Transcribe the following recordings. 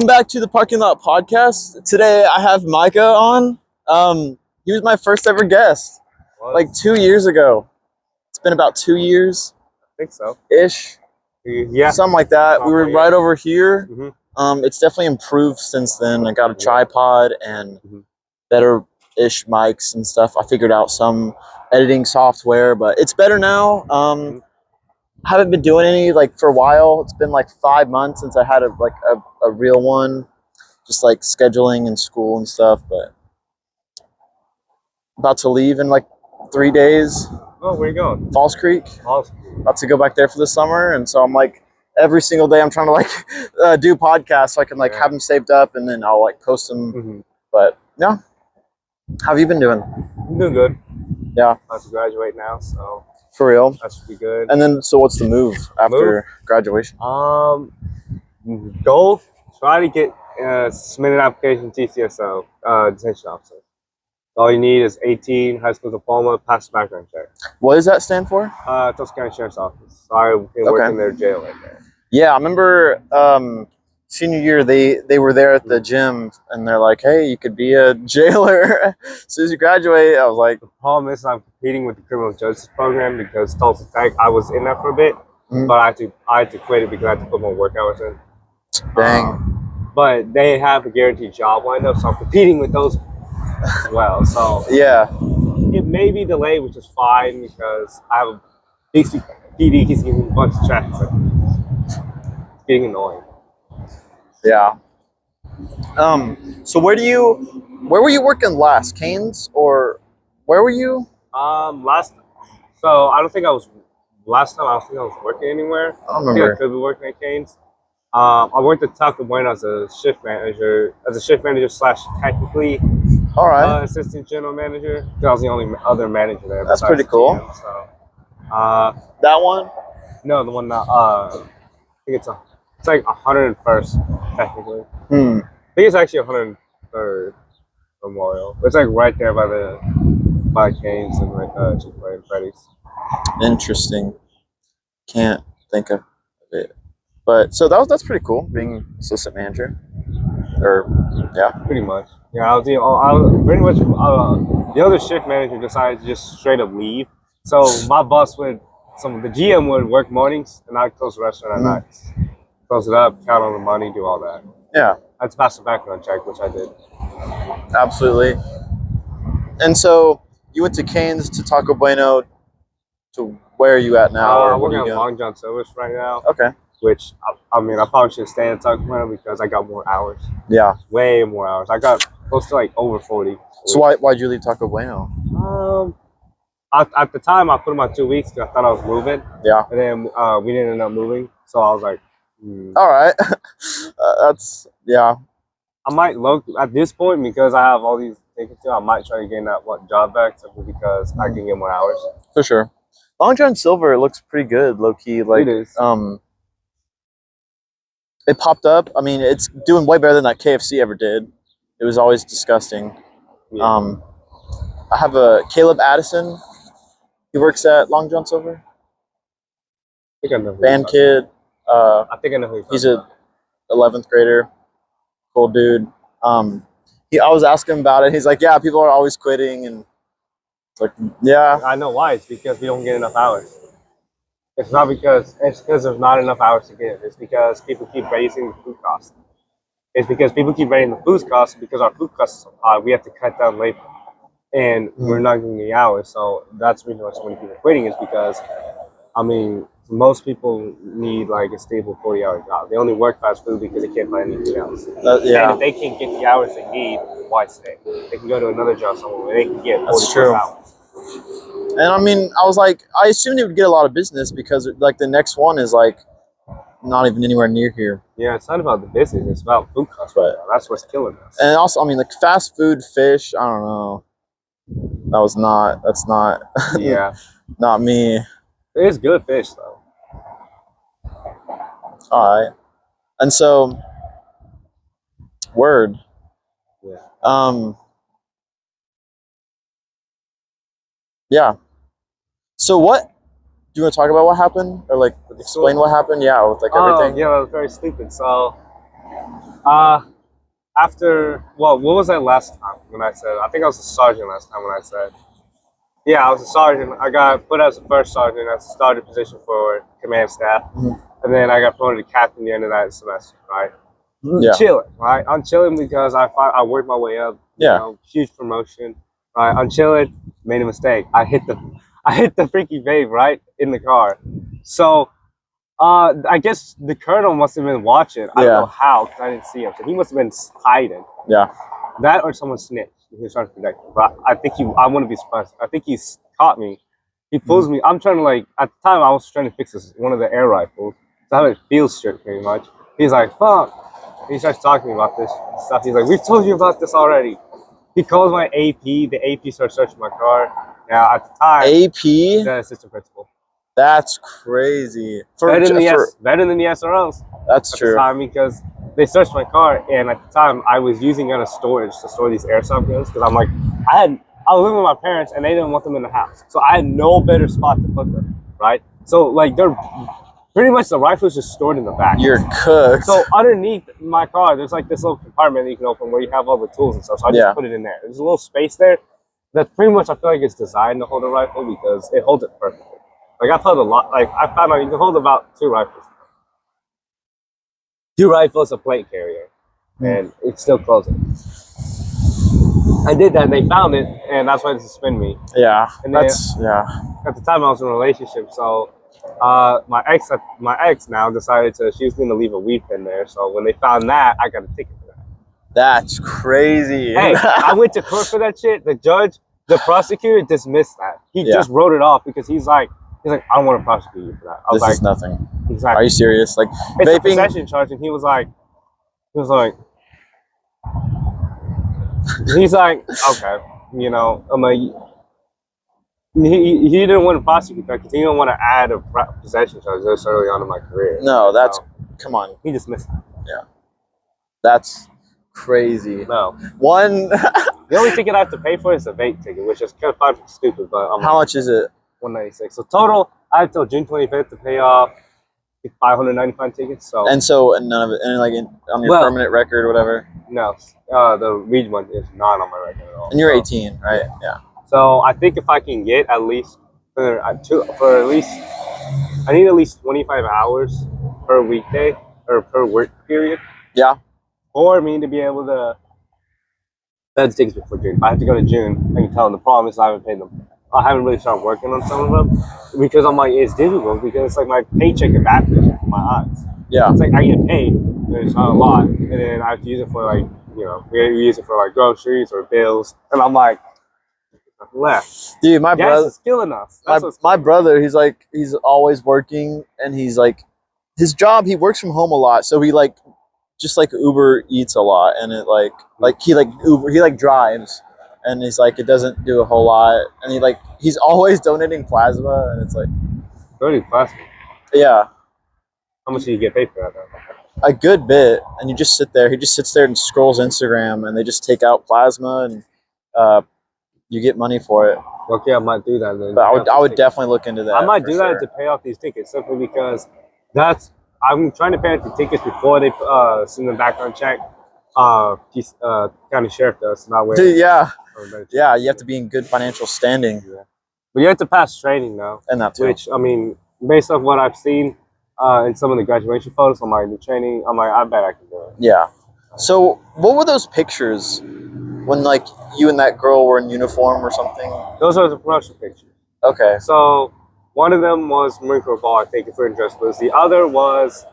Welcome back to the Parking Lot Podcast. Today I have Micah on. He was my first ever guest, like 2 years ago. It's been about 2 years. I think so. Ish. Yeah. Something like that. We were right over here. Mm-hmm. It's definitely improved since then. I got a tripod and better-ish mics and stuff. I figured out some editing software, but it's better now. Haven't been doing any for a while. It's been like 5 months since I had a real one, just like scheduling and school and stuff. But about to leave in like 3 days. Oh, where you going? Falls Creek. Falls Creek. About to go back there for the summer, and so I'm like every single day I'm trying to do podcasts so I can have them saved up, and then I'll post them. Mm-hmm. But yeah, how have you been doing? I'm doing good. Yeah, about to graduate now, so. For real? That should be good. And then, so what's the move after graduation? Goal, try to get submitted application TCSO, detention officer. All you need is 18, high school diploma, pass the background check. What does that stand for? Tulsa County Sheriff's Office. I've been working in their jail right there. Yeah, I remember senior year, they were there at the gym, and they're like, hey, you could be a jailer as soon as you graduate. I was like... The problem is I'm competing with the criminal justice program because Tulsa Tech, I was in that for a bit, but I had to quit it because I had to put more work hours in. Dang. But they have a guaranteed job lined up, so I'm competing with those as well. So yeah, it may be delayed, which is fine because I have a DC PD keeps giving me a bunch of traffic. It's getting annoying. Yeah. So where were you working last? Canes, or where were you? So I don't think I was last time. I don't think I was working anywhere. I don't remember. I could be working at Canes. I worked at Taco Bueno as a shift manager / technically assistant general manager. I was the only other manager there. That's pretty cool. GM, so, that one? No, the one that I think it's like 101st technically. I think it's actually 103rd Memorial. It's like right there by Canes and Chick-fil-A and Freddy's. Interesting. Can't think of it. But so that's pretty cool, being assistant manager. Pretty much. Yeah, I was pretty much the other shift manager decided to just straight up leave. So my boss the GM would work mornings and I'd close the restaurant at nights. Close it up, count on the money, do all that. Yeah. I had to pass the background check, which I did. Absolutely. And so you went to Canes, to Taco Bueno, to where are you at now? I'm working on Long John Silver's right now. Okay. Which, I probably should stay at Taco Bueno because I got more hours. Yeah. Way more hours. I got close to over 40. So why'd you leave Taco Bueno? At the time, I put in my 2 weeks because I thought I was moving. Yeah. And then we didn't end up moving. So I was like, all right. I might look at this point because I have all these things to. I might try to gain that job back simply because I can get more hours. For sure. Long John Silver looks pretty good, low key. It is. It popped up. I mean, it's doing way better than that KFC ever did. It was always disgusting. Yeah. I have a Caleb Addison. He works at Long John Silver. I think I know. Band kid. I think I know who he's a 11th grader. Cool dude. I was asking him about it. He's like, yeah, people are always quitting, and it's like, yeah. I know why. It's because we don't get enough hours. It's because there's not enough hours to give. It's because people keep raising the food costs. It's because people keep raising the food costs because our food costs are so high. We have to cut down labor, and we're not getting the hours. So that's the reason why so many people are quitting is because, most people need a stable 40-hour job. They only work fast food because they can't find anything else. And if they can't get the hours they need, why stay? They can go to another job somewhere where they can get 40 hours. And I was like, I assumed it would get a lot of business because the next one is not even anywhere near here. Yeah, it's not about the business. It's about food costs. Right. That's what's killing us. And also, fast food, fish, I don't know. That's not, yeah, not me. It's good fish though. All right. And so, word. Yeah. Yeah. So what? Do you want to talk about what happened, or explain what happened? Yeah, with everything. Yeah, that was very stupid. So After, well, what was that last time when I said? I think I was a sergeant last time when I said. Yeah, I was a sergeant. I got put as a first sergeant. I started position for command staff, and then I got promoted to captain the end of that semester. Right, chilling. Right, I'm chilling because I worked my way up. You know, huge promotion. Right, I'm chilling. Made a mistake. I hit the freaky babe right in the car. So, I guess the colonel must have been watching. I don't know how because I didn't see him. So he must have been hiding. Yeah. That or someone snitched. He was trying to protect me. But I think I wouldn't be surprised. I think he's caught me. He pulls me. I'm trying to at the time I was trying to fix one of the air rifles. So I have a field strip pretty much. He's like, fuck. He starts talking to me about this stuff. He's like, we've told you about this already. He calls my AP. The AP starts searching my car. Now at the time, AP? The assistant principal. That's crazy. Better than the SROs. That's true. At the time because they searched my car, and at the time I was using gun as storage to store these airsoft guns because I'm like, I was living with my parents and they didn't want them in the house, so I had no better spot to put them. Right, so like they're pretty much the rifles just stored in the back. You're cooked. So underneath my car, there's like this little compartment that you can open where you have all the tools and stuff. So I just put it in there. There's a little space there that's pretty much I feel like it's designed to hold a rifle because it holds it perfectly. Like I've held a lot. Like I found out you can hold about 2 rifles. 2 rifles, a plate carrier, and it's still closing. I did that, and they found it, and that's why they suspended me. Yeah, and then, At the time, I was in a relationship, so my ex now decided she was going to leave a weed pen there. So when they found that, I got a ticket for that. That's crazy. Hey, I went to court for that shit. The prosecutor dismissed that. He just wrote it off because he's like, I don't want to prosecute you for that. I was this is nothing. Exactly. Are you serious? Like it's vaping? A possession charge, and he was like, okay, you know, I'm like, he didn't want to prosecute that because he didn't want to add a possession charge this early on in my career. No, that's come on. He dismissed that. Yeah, that's crazy. No, the only ticket I have to pay for is the vape ticket, which is kind of stupid. But how much is it? $196. So total, I have till June 25th to pay off 595 tickets. So and none of it, and on your permanent record or whatever. No, the weed one is not on my record at all. And you're 18, right? Yeah. So I think if I can get at least I need at least 25 hours per weekday or per work period. Yeah. For me to be able to. That takes before June. If I have to go to June, I can tell them the problem is I haven't paid them. I haven't really started working on some of them because I'm like, it's difficult because it's like my paycheck evaporates in my eyes. Yeah. It's like I get paid, and it's not a lot, and then I have to use it for we use it for groceries or bills, and I'm like, left. Dude, my brother is killing us. My brother, he's always working, and he's like, his job, he works from home a lot, so he just Uber eats a lot, and it he drives. And he's like, it doesn't do a whole lot. And he's always donating plasma. And it's like, donating plasma? Yeah. How much do you get paid for that, though? A good bit. And you just sit there. He just sits there and scrolls Instagram. And they just take out plasma. And you get money for it. Okay, I might do that then. But I would definitely look into that. I might do that to pay off these tickets. Simply because I'm trying to pay off the tickets before they send the background check. County sheriff does. Not where. Dude, yeah. Yeah, you have to be in good financial standing. Yeah. But you have to pass training though. And that too. Which, I mean, based off what I've seen in some of the graduation photos, I'm like, the training, I'm like, I bet I can do it. Yeah. So what were those pictures when you and that girl were in uniform or something? Those are the promotion pictures. Okay. So one of them was Marine Corps ball, I think, if we're in dress blues. The other was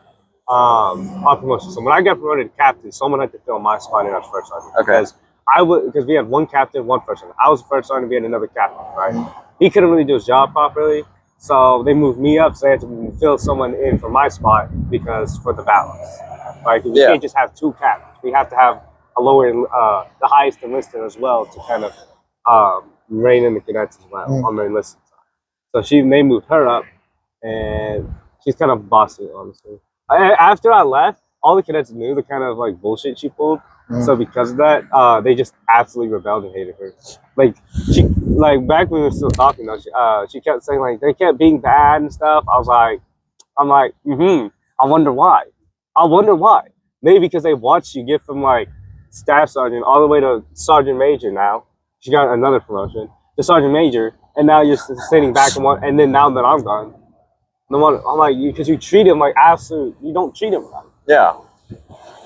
on promotion. So when I got promoted to captain, someone had to fill my spot in as first sergeant. Okay. Because we had one captain, one first sergeant. I was the first sergeant, we had another captain, right? He couldn't really do his job properly, so they moved me up, so they had to fill someone in for my spot for the balance. Right? We can't just have 2 captains. We have to have a lower, the highest enlisted as well to kind of rein in the cadets as well on the enlisted side. So they moved her up, and she's kind of bossy, honestly. After I left, all the cadets knew the kind of bullshit she pulled. So because of that, they just absolutely rebelled and hated her. Back when we were still talking though, she kept saying they kept being bad and stuff. I wonder why. maybe because they watched you get from like staff sergeant all the way to sergeant major now. She got another promotion to sergeant major, and now you're sitting back and then now that I'm gone, I'm like, because you treat him like absolute, you don't treat him right. Yeah.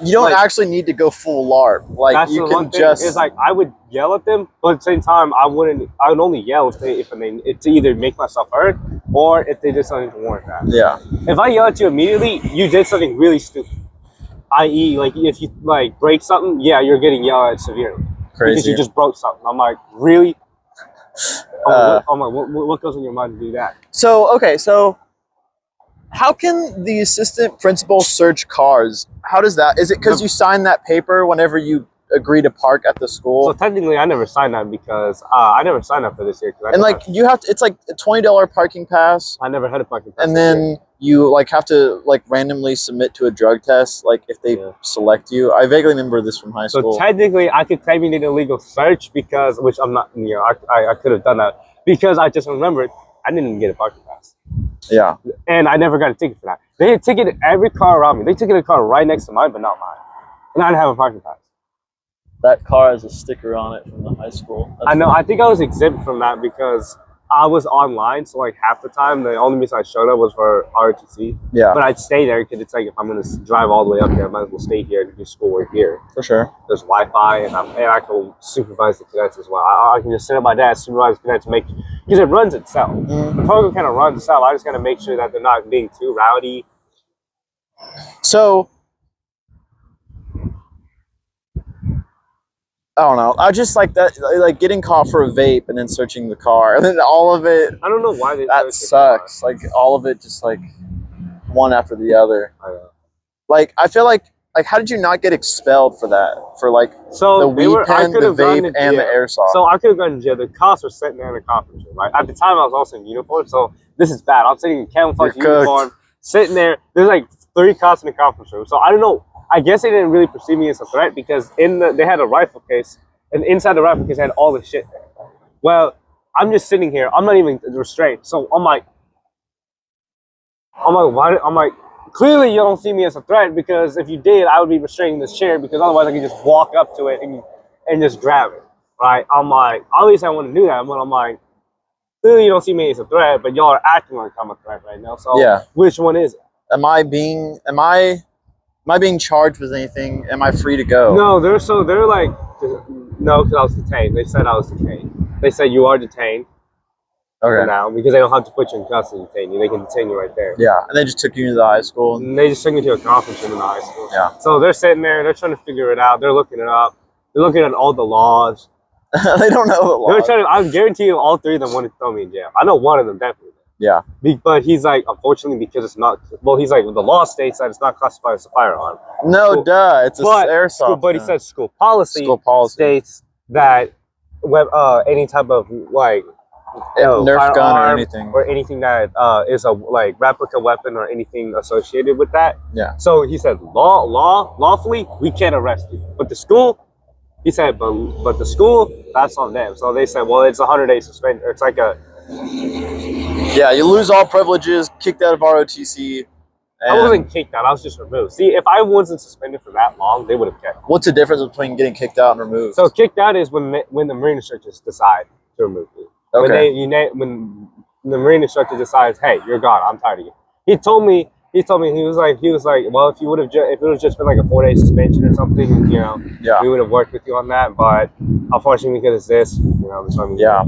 You don't actually need to go full LARP. Like, you can just... It's like, I would yell at them, but at the same time, I would only yell if to either make myself heard or if they did something to warrant that. Yeah. If I yell at you immediately, you did something really stupid. I.e., like, if you, like, break something, yeah, you're getting yelled at severely. Crazy. Because you just broke something. I'm like, really? What goes in your mind to do that? So, okay, so how can the assistant principal search cars? How does that? Is it because you sign that paper whenever you agree to park at the school? So technically, I never signed that because I never signed up for this year. And like you have to, it's like a $20 parking pass. I never had a parking pass. And then you like have to like randomly submit to a drug test, like if they select you. I vaguely remember this from high school. So technically, I could claim you need an illegal search because, which I'm not, you know, I could have done that because I just remembered I didn't even get a parking pass. Yeah. And I never got a ticket for that. They had ticketed every car around me. They ticketed a car right next to mine, but not mine. And I didn't have a parking pass. That car has a sticker on it from the high school. I know. I think I was exempt from that because I was online. So like half the time, the only reason I showed up was for ROTC. Yeah. But I'd stay there because it's like if I'm going to drive all the way up there, I might as well stay here and do schoolwork here. For sure. There's Wi-Fi and I can supervise the cadets as well. I can just sit at my desk, supervise the cadets, because it runs itself. Mm-hmm. The program kind of runs itself. I just got to make sure that they're not being too rowdy. So, I don't know. I just like that, like getting caught for a vape and then searching the car, and then all of it. I don't know why they. That sucks. Like all of it, just like one after the other. I know. Like I feel like how did you not get expelled for that? For like the weed pen, the vape, and the airsoft. So I could have gone to jail. The cops were sitting there in the conference room. Right at the time, I was also in uniform, so this is bad. I'm sitting in camouflage uniform, sitting there. There's like 3 cops in the conference room. So I don't know. I guess they didn't really perceive me as a threat because they had a rifle case, and inside the rifle case had all the shit there. Well, I'm just sitting here. I'm not even restrained. So I'm like, why? I'm like, clearly you don't see me as a threat because if you did, I would be restraining this chair because otherwise I could just walk up to it and just grab it. Right? I'm like, obviously I want to do that, but I'm like, clearly you don't see me as a threat, but y'all are acting like I'm a threat right now. So yeah, which one is it? Am I being charged with anything? Am I free to go? No, they're like, no, because I was detained. They said I was detained. They said you are detained. Okay. Now, because they don't have to put you in custody and detain you. They can detain you right there. Yeah, and they just took you into the high school. And they just took me to a conference room in the high school. Yeah. So they're sitting there. They're trying to figure it out. They're looking it up. They're looking at all the laws. They don't know the laws. I guarantee you all 3 of them want to throw me in jail. I know one of them definitely. Yeah. But he's like, unfortunately, because it's not, well, he's like, the law states that it's not classified as a firearm. No, it's a airsoft. But he says school policy states that any type of, like, Nerf gun or anything that is a, like, replica weapon or anything associated with that. Yeah. So he said, lawfully, we can't arrest you. But the school, he said, but the school, that's on them. So they said, well, it's a 100-day suspension. It's like a... Yeah, you lose all privileges, kicked out of ROTC. I wasn't kicked out, I was just removed. See, if I wasn't suspended for that long, they would have kept me. What's the difference between getting kicked out and removed? So kicked out is when the Marine instructors decide to remove you. Okay. When the Marine instructor decides, hey, you're gone, I'm tired of you. He told me, he was like, well, if it would have just been like a 4-day suspension or something, you know, we would have worked with you on that. But unfortunately, because it's this, you know, this one. Yeah.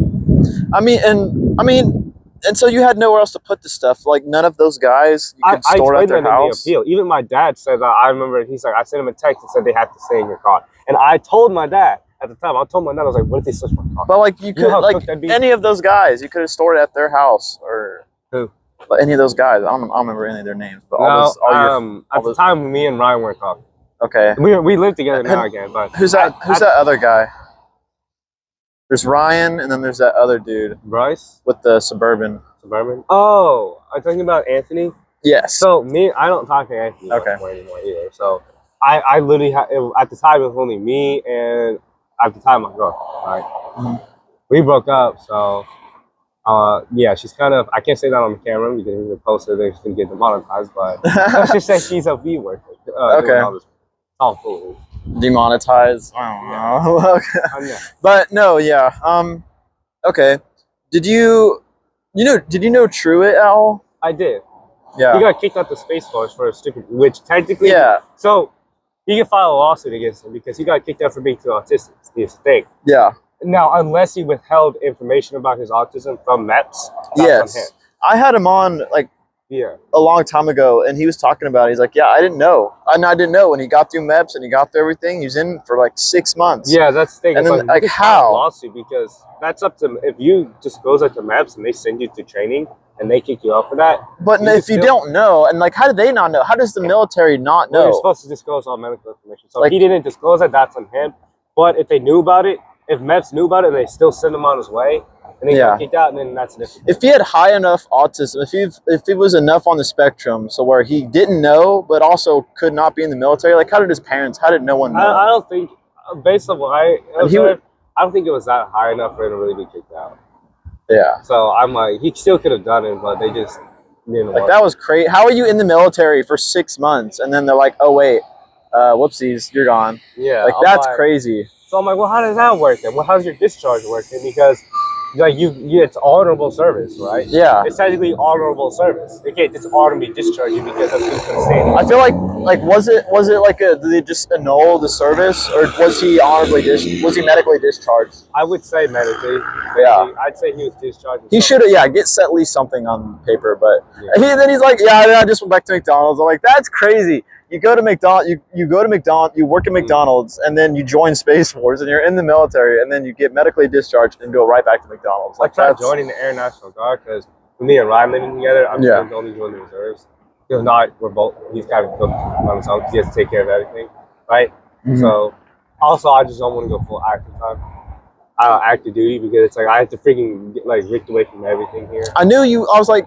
I mean, and so you had nowhere else to put the stuff. Like none of those guys you could store at their house. In the appeal. Even my dad said that. I remember he's like, I sent him a text and said they have to stay in your car. And I told my dad at the time. I told my dad, I was like, what if they search my car? But like you could, like any of those guys, you could have stored it at their house or who? But any of those guys, I don't remember any of their names. But at the time, me and Ryan weren't talking. Okay. We live together now again. But who's that other guy? There's Ryan, and then there's that other dude. Bryce? With the Suburban. Suburban? Oh, are you talking about Anthony? Yes. So, I don't talk to Anthony anymore either. So, I literally, at the time, it was only me and, at the time, my girl. Right? Mm-hmm. We broke up, so, yeah, she's kind of, I can't say that on the camera because if we post her, then she's going to get demonetized, but let's just say she's a V word. Okay. tomfoolery. Demonetize. I don't know. Yeah. But no, yeah. Okay. Did you know Truett at all? I did. Yeah. He got kicked out the Space Force for a stupid, which technically, Yeah. So he can file a lawsuit against him because he got kicked out for being too autistic. It's the thing. Yeah. Now, unless he withheld information about his autism from MEPS, that's Yes. on him. I had him on like a long time ago, and he was talking about it. He's like, yeah, I didn't know. And I didn't know when he got through MEPS and he got through everything. He was in for like 6 months. Yeah, that's the thing. And it's then, like you can how? file a lawsuit because that's up to if you disclose that to MEPS and they send you to training and they kick you out for that. But if you don't know, and like, how do they not know? How does the military not know? Well, you're supposed to disclose all medical information. So if he didn't disclose it, that's on him. But if they knew about it, if MEPS knew about it, and they still send him on his way, and then he got kicked out, and then that's different. If he had high enough autism, if he was enough on the spectrum, so where he didn't know, but also could not be in the military, like how did his parents? How did no one know? I don't think, based on what I observed, I don't think it was that high enough for him to really be kicked out. Yeah. So I'm like, he still could have done it, but they just didn't. Like that was crazy. How are you in the military for 6 months, and then they're like, oh wait, whoopsies, you're gone. Yeah. Like that's crazy. So I'm like, well, how does that work then? Well, how's your discharge working? Because like it's honorable service, right? Yeah. It's technically honorable service. They can't just honorably discharge you because that's who's going to say it. I feel like was it like did they just annul the service, or was he was he medically discharged? I would say medically. Yeah. I'd say he was discharged. He should have get at least something on paper, but then he's like, I just went back to McDonald's. I'm like, that's crazy. You go to McDonald's, you go to McDonald's, you work at McDonald's, and then you join Space Force, and you're in the military, and then you get medically discharged and go right back to McDonald's. Like I tried joining the Air National Guard because me and Ryan living together, I'm the only one in the reserves. Because not, we're both. He's kind of on his own because he has to take care of everything, right? Mm-hmm. So, also, I just don't want to go full active time. Active duty because it's like I have to freaking get ripped away from everything here. I knew you. I was like.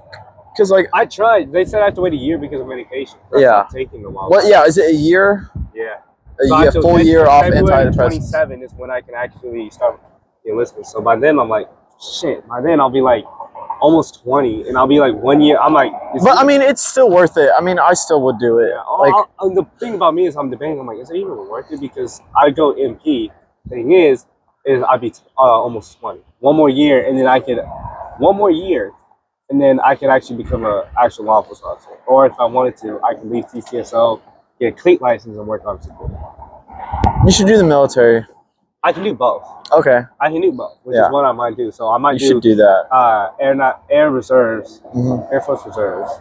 Because I tried. They said I have to wait a year because of medication. That's taking a while. What? Yeah, is it a year? Yeah. A full year off antidepressants. 27 is when I can actually start enlisting. So by then I'm like, shit. By then I'll be like almost 20, and I'll be like 1 year. I'm like, but I mean, it's still worth it. I mean, I still would do it. Yeah. The thing about me is I'm debating. I'm like, is it even worth it? Because I go MP. Thing is I'd be almost 20. 1 more year, and then I could 1 more year. And then I could actually become an actual law enforcement officer. Or if I wanted to, I could leave TCSO, get a cleat license, and work on security. You should do the military. I can do both. Okay. I can do both, which is what I might do. So I might should do that. Air Reserves, Air Force Reserves.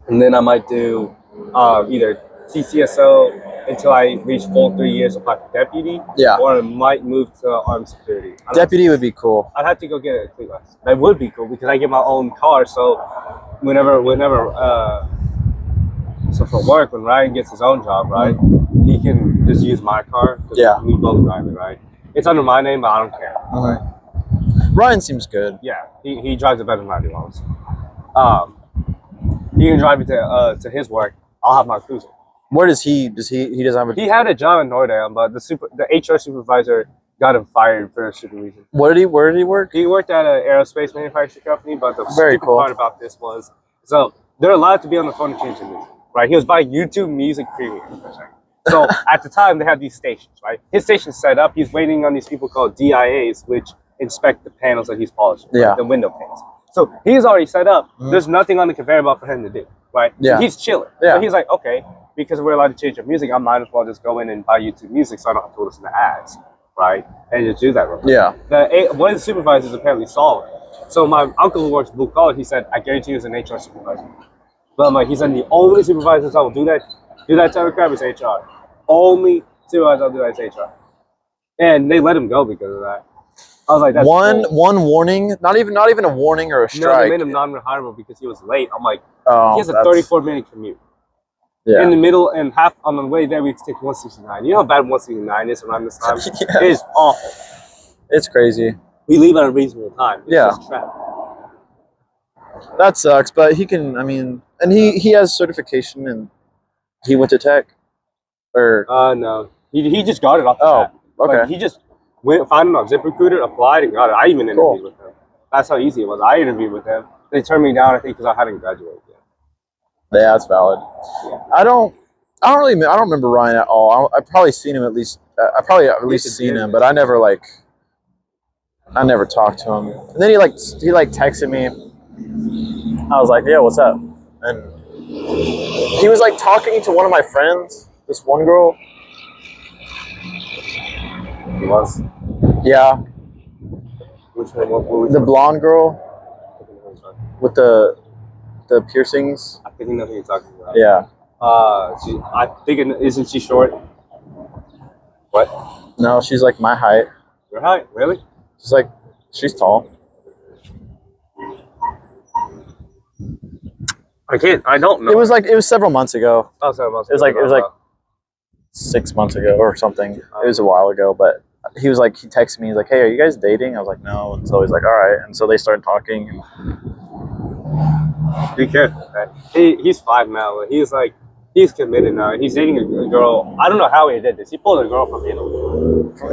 And then I might do either TCSO until I reach full 3 years apply for deputy. Yeah. Or I might move to armed security. Deputy would be cool. I'd have to go get a cleat license. That would be cool because I get my own car. So whenever so for work, when Ryan gets his own job, right, he can just use my car. Yeah. We both drive it, right? It's under my name, but I don't care. Right? Ryan seems good. Yeah, he drives it better than I do, honestly. He can drive it to his work. I'll have my cruiser. Where does he doesn't have a... He had a job in Nordam, but the HR supervisor got him fired for a stupid reason. Where did he work? He worked at an aerospace manufacturing company, but the stupid part about this was, so they're allowed to be on the phone and change the music, right? He was buying YouTube Music Premium for a second. So at the time, they had these stations, right? His station's set up. He's waiting on these people called DIAs, which inspect the panels that he's polishing, the window panes. So he's already set up. There's nothing on the conveyor belt for him to do, right? Yeah. So he's chilling. Yeah. So he's like, okay, because we're allowed to change our music, I might as well just go in and buy YouTube Music so I don't have to listen to ads, right? And just do that real quick. Yeah. One of the supervisors apparently saw it. So my uncle who works blue collar, he said, I guarantee he was an HR supervisor. But I'm like, he said the only supervisors that will do that type of crap is HR. Only supervisor I'll do that is HR. And they let him go because of that. I was like, that's one warning, not even a warning or a strike. No, they made him non-rehireable because he was late. I'm like, he has a 34-minute commute. Yeah. In the middle and half on the way there, we have to take 169. You know how bad 169 is around this time? It is awful. It's crazy. We leave at a reasonable time. It's just traffic. That sucks, but he can, I mean, and he has certification and he went to tech? Or no. He just got it off the bat. Okay. Like, he just found him on ZipRecruiter, applied, and got it. I even interviewed with him. That's how easy it was. I interviewed with him. They turned me down, I think, because I hadn't graduated yet. Yeah, that's valid. Yeah. I don't I don't remember Ryan at all. I probably seen him at least. I probably at least seen him, but I never talked to him. And then he texted me. I was like, yeah, what's up? And he was like talking to one of my friends, this one girl. He was. Yeah. Which one? The blonde girl with the piercings. I think I know who you're talking about. Yeah. I think isn't she short? What? No, she's like my height. Your height? Really? She's tall. I don't know. It was several months ago. Oh, 7 months. It was like 6 months ago or something. It was a while ago, but he texted me. He's like, "Hey, are you guys dating?" I was like, "No." And so he's like, "All right." And so they started talking. Be careful, man. He's 5 now. He's committed now. He's dating a girl. I don't know how he did this. He pulled a girl from Italy.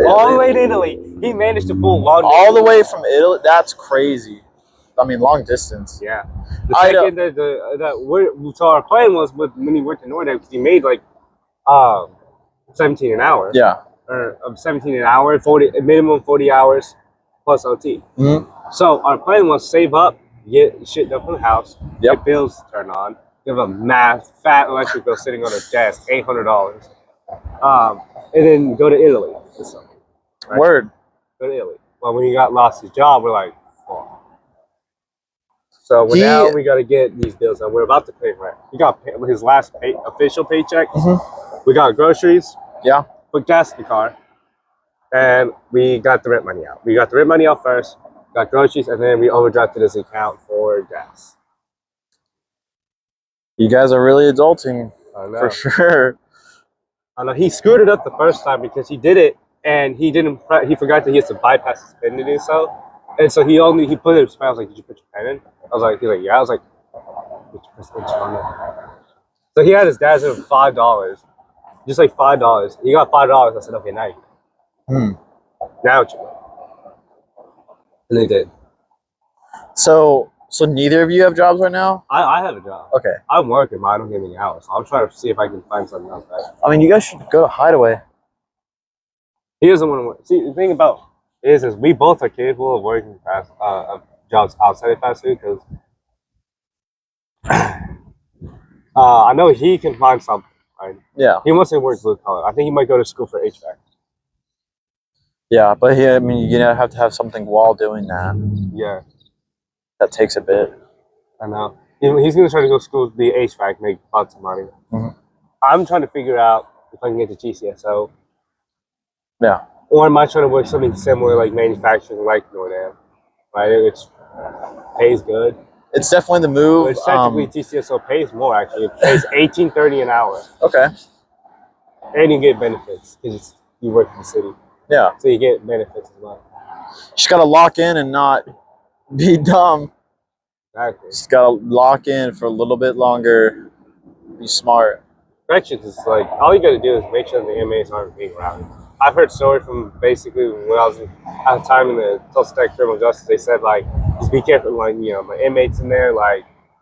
All the way to Italy. He managed to pull long distance. All the way from Italy? That's crazy. I mean, long distance. Yeah. The second so our plan was when he worked in Nordic, he made 17 an hour. Yeah. Or 17 an hour, 40 minimum 40 hours plus OT. Mm-hmm. So our plan was save up, get shit done from the house, Yep. get bills turned on, give a fat electric bill sitting on a desk, $800, and then go to Italy or something. Right? Word. Go to Italy. Well, when he lost his job, we're like, fuck. So now we got to get these bills done. We're about to pay rent. He got his last official paycheck. Mm-hmm. We got groceries. Yeah. Put gas in the car. And we got the rent money out. We got the rent money out first, got groceries, and then we overdrafted his account for gas. You guys are really adulting. I know. For sure. I know. He screwed it up the first time because he did it and he forgot that he has to bypass his pen to do so. And so he put it in his pen. I was like, "Did you put your pen in?" He's like, "Yeah." I was like, so he had his dad's in $5. Just like $5. He got $5. I said, "Okay, now you can." Now what you want? And they did. So neither of you have jobs right now? I have a job. Okay. I'm working, but I don't get any hours. So I'm trying to see if I can find something else. Right? I mean, you guys should go to Hideaway. He doesn't want to work. See, the thing about it is we both are capable of working jobs outside of fast food because I know he can find something. Right? Yeah. He wants to work blue collar. I think he might go to school for HVAC. Yeah, but I mean, you have to have something while doing that. Yeah. That takes a bit. I know. He's going to try to go to school to be HVAC, make lots of money. Mm-hmm. I'm trying to figure out if I can get to GCSO. Yeah. Or am I trying to work something similar like manufacturing like Nordam? Right? It pays good. It's definitely the move. But technically, GCSO pays more, actually. It pays $18.30 an hour. Okay. And you get benefits because you work for the city. Yeah. So you get benefits as well. Just got to lock in and not be dumb. Exactly. Just got to lock in for a little bit longer. Be smart. Corrections is like, all you got to do is make sure the inmates aren't being rowdy. I've heard stories from basically when I was at the time in the Tulsa Tech Criminal Justice, they said, just be careful, my inmates in there,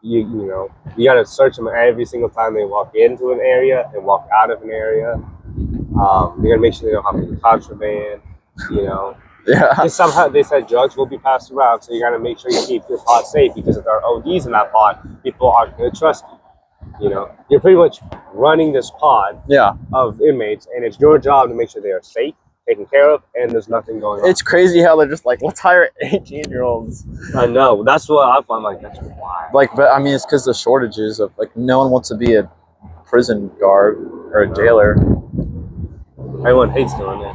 you got to search them every single time they walk into an area and walk out of an area. You got to make sure they don't have any contraband, Yeah. Because somehow they said drugs will be passed around, so you got to make sure you keep your pod safe because if there are ODs in that pod, people aren't going to trust you. You're pretty much running this pod of inmates, and it's your job to make sure they are safe, taken care of, and there's nothing going on. It's crazy how they're just like, let's hire 18-year-olds. I know. That's what I find that's wild. But I mean, it's because the shortages of no one wants to be a prison guard or a jailer. Everyone hates doing it.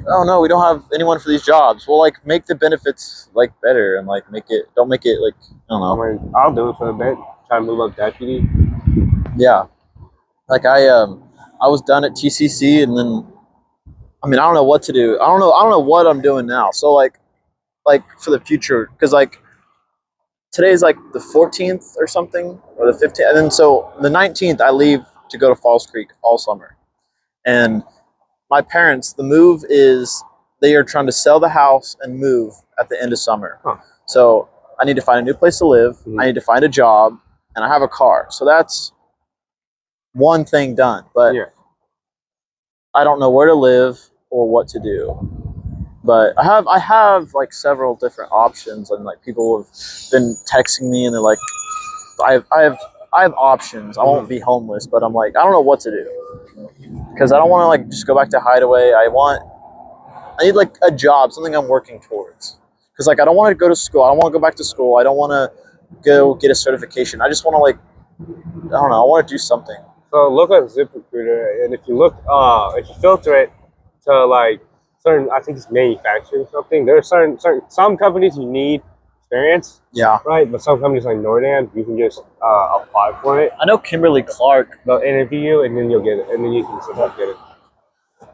Oh no, we don't have anyone for these jobs. Well, make the benefits better and don't make it I don't know. I mean, I'll do it for a bit. Try to move up deputy. Yeah, I was done at TCC, and then I don't know what to do. I don't know what I'm doing now. So for the future, because today's the 14th or something, or the 15th, and then so the 19th I leave to go to Falls Creek all summer, and my parents, the move is they are trying to sell the house and move at the end of summer. Huh. So I need to find a new place to live. Mm-hmm. I need to find a job, and I have a car. So that's one thing done, but Yeah. I don't know where to live or what to do. But I have like several different options, and like people have been texting me, and they're like, I have options. I won't be homeless, but I'm like, I don't know what to do because I don't want to like just go back to Hideaway. I need like a job, something I'm working towards. Because like I don't want to go to school. I don't want to go back to school. I don't want to go get a certification. I just want to like, I don't know. I want to do something. So look at ZipRecruiter, and if you filter it to like certain, I think it's manufacturing something. There are some companies you need experience, Yeah. right? But some companies like Nordan, you can just apply for it. I know Kimberly Clark. They'll interview you, and then you'll get it, and then you can sometimes get it.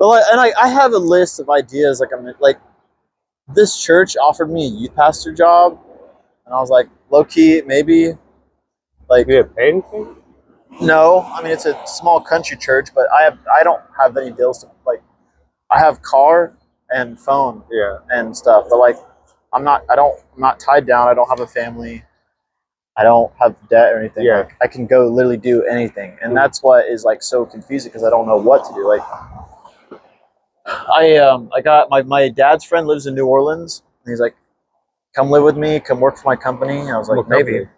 But like, and I have a list of ideas. Like I'm like, this church offered me a youth pastor job, and I was like, low key, maybe. Like, Do you get paid anything? no, I mean it's a small country church, but I don't have any deals to like. I have car and phone, Yeah, and stuff, but like I'm not tied down. I don't have a family. I don't have debt or anything. Yeah. Like, I can go literally do anything, and that's what is like so confusing because I don't know what to do. Like I got my dad's friend lives in New Orleans, and he's like, come live with me, come work for my company. And I was like, What maybe. company?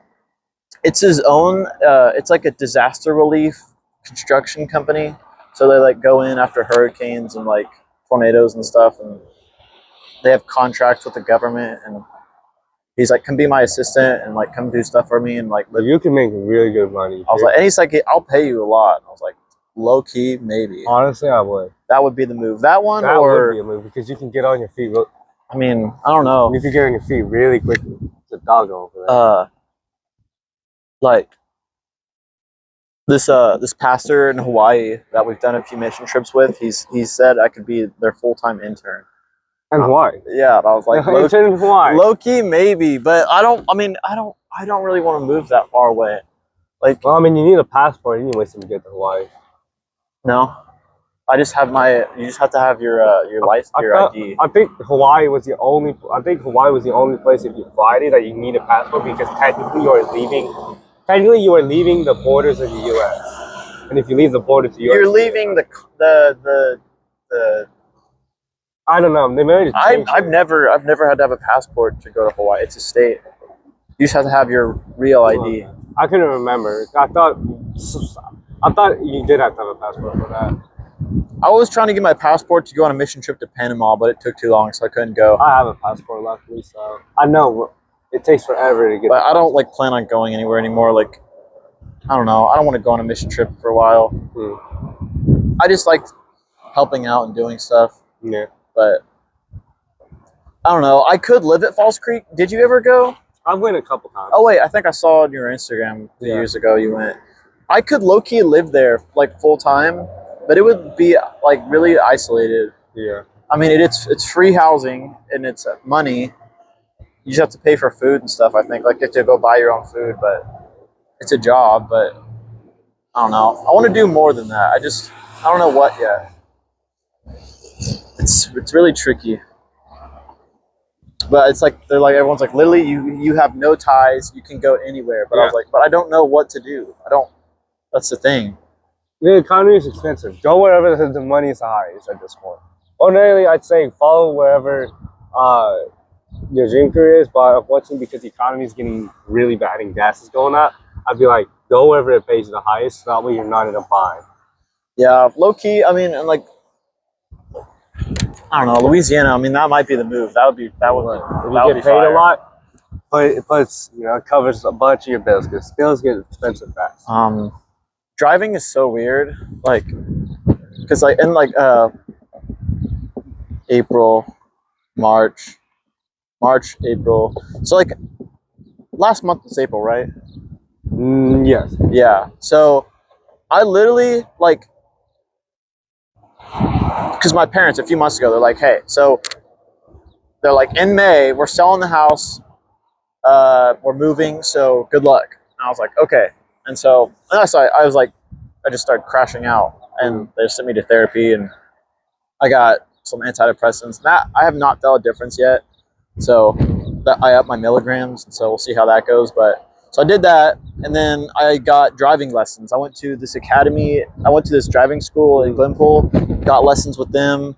It's his own. It's like a disaster relief construction company. So they like go in after hurricanes and like tornadoes and stuff, and they have contracts with the government. And he's like, come be my assistant and like come do stuff for me and like But you can make really good money. I was like, and he's like, I'll pay you a lot. And I was like, low key, maybe. Honestly, I would. That would be the move. That one, That or would be a move because you can get on your feet. I mean, I don't know. You can get on your feet really quickly. It's a dog over there. Like this pastor in Hawaii that we've done a few mission trips with. He said I could be their full-time intern. And why? Yeah, and I was like, Intern in Hawaii. low key, maybe, but I don't really want to move that far away. Like, Well, I mean, you need a passport anyways to get to Hawaii. no, I just have you just have to have your license, your ID. I think Hawaii was the only place if you fly there that you need a passport because technically you are leaving the borders of the U.S. And if you leave the borders of the U.S., You're leaving the. I don't know. They may have changed I've never had to have a passport to go to Hawaii. It's a state. You just have to have your real ID. I couldn't remember. I thought you did have to have a passport for that. I was trying to get my passport to go on a mission trip to Panama, but it took too long, so I couldn't go. I have a passport, luckily, so I know it takes forever to get. But I don't like plan on going anywhere anymore. Like, I don't know. I don't want to go on a mission trip for a while. I just like helping out and doing stuff. Yeah. But I don't know. I could live at Falls Creek. Did you ever go? I've went a couple times. Oh wait, I think I saw on your Instagram a few years ago you went. I could low key live there like full time, but it would be like really isolated. Yeah. I mean, it's free housing and it's money. You just have to pay for food and stuff. I think like you have to go buy your own food, but it's a job. But I don't know. I want to do more than that. I don't know what yet. It's really tricky. But it's like everyone's like, literally, you have no ties. You can go anywhere. But I was like, but I don't know what to do. That's the thing. The economy is expensive. Go wherever the money is highest at this point. Ordinarily, I'd say follow wherever your dream career is. But unfortunately, because the economy is getting really bad and gas is going up, I'd be like, go wherever it pays the highest. So that way, you're not in a bind. Yeah, low key. I mean, and like, I don't know, Louisiana. I mean, that might be the move. That would be. If you get paid a lot, but it covers a bunch of your bills because bills get expensive fast. Driving is so weird. Like, because like in like April, March, April. So like last month was April, right? Yes. Yeah. So I literally like. Because my parents a few months ago, they're like, hey, so they're like, in May, we're selling the house, we're moving, so good luck. And I was like, okay. And so I was like, I just started crashing out, and they sent me to therapy, and I got some antidepressants. That I have not felt a difference yet, so that I up my milligrams, and so we'll see how that goes. But So I did that, and then I got driving lessons. I went to this academy. I went to this driving school in Glenpool, got lessons with them.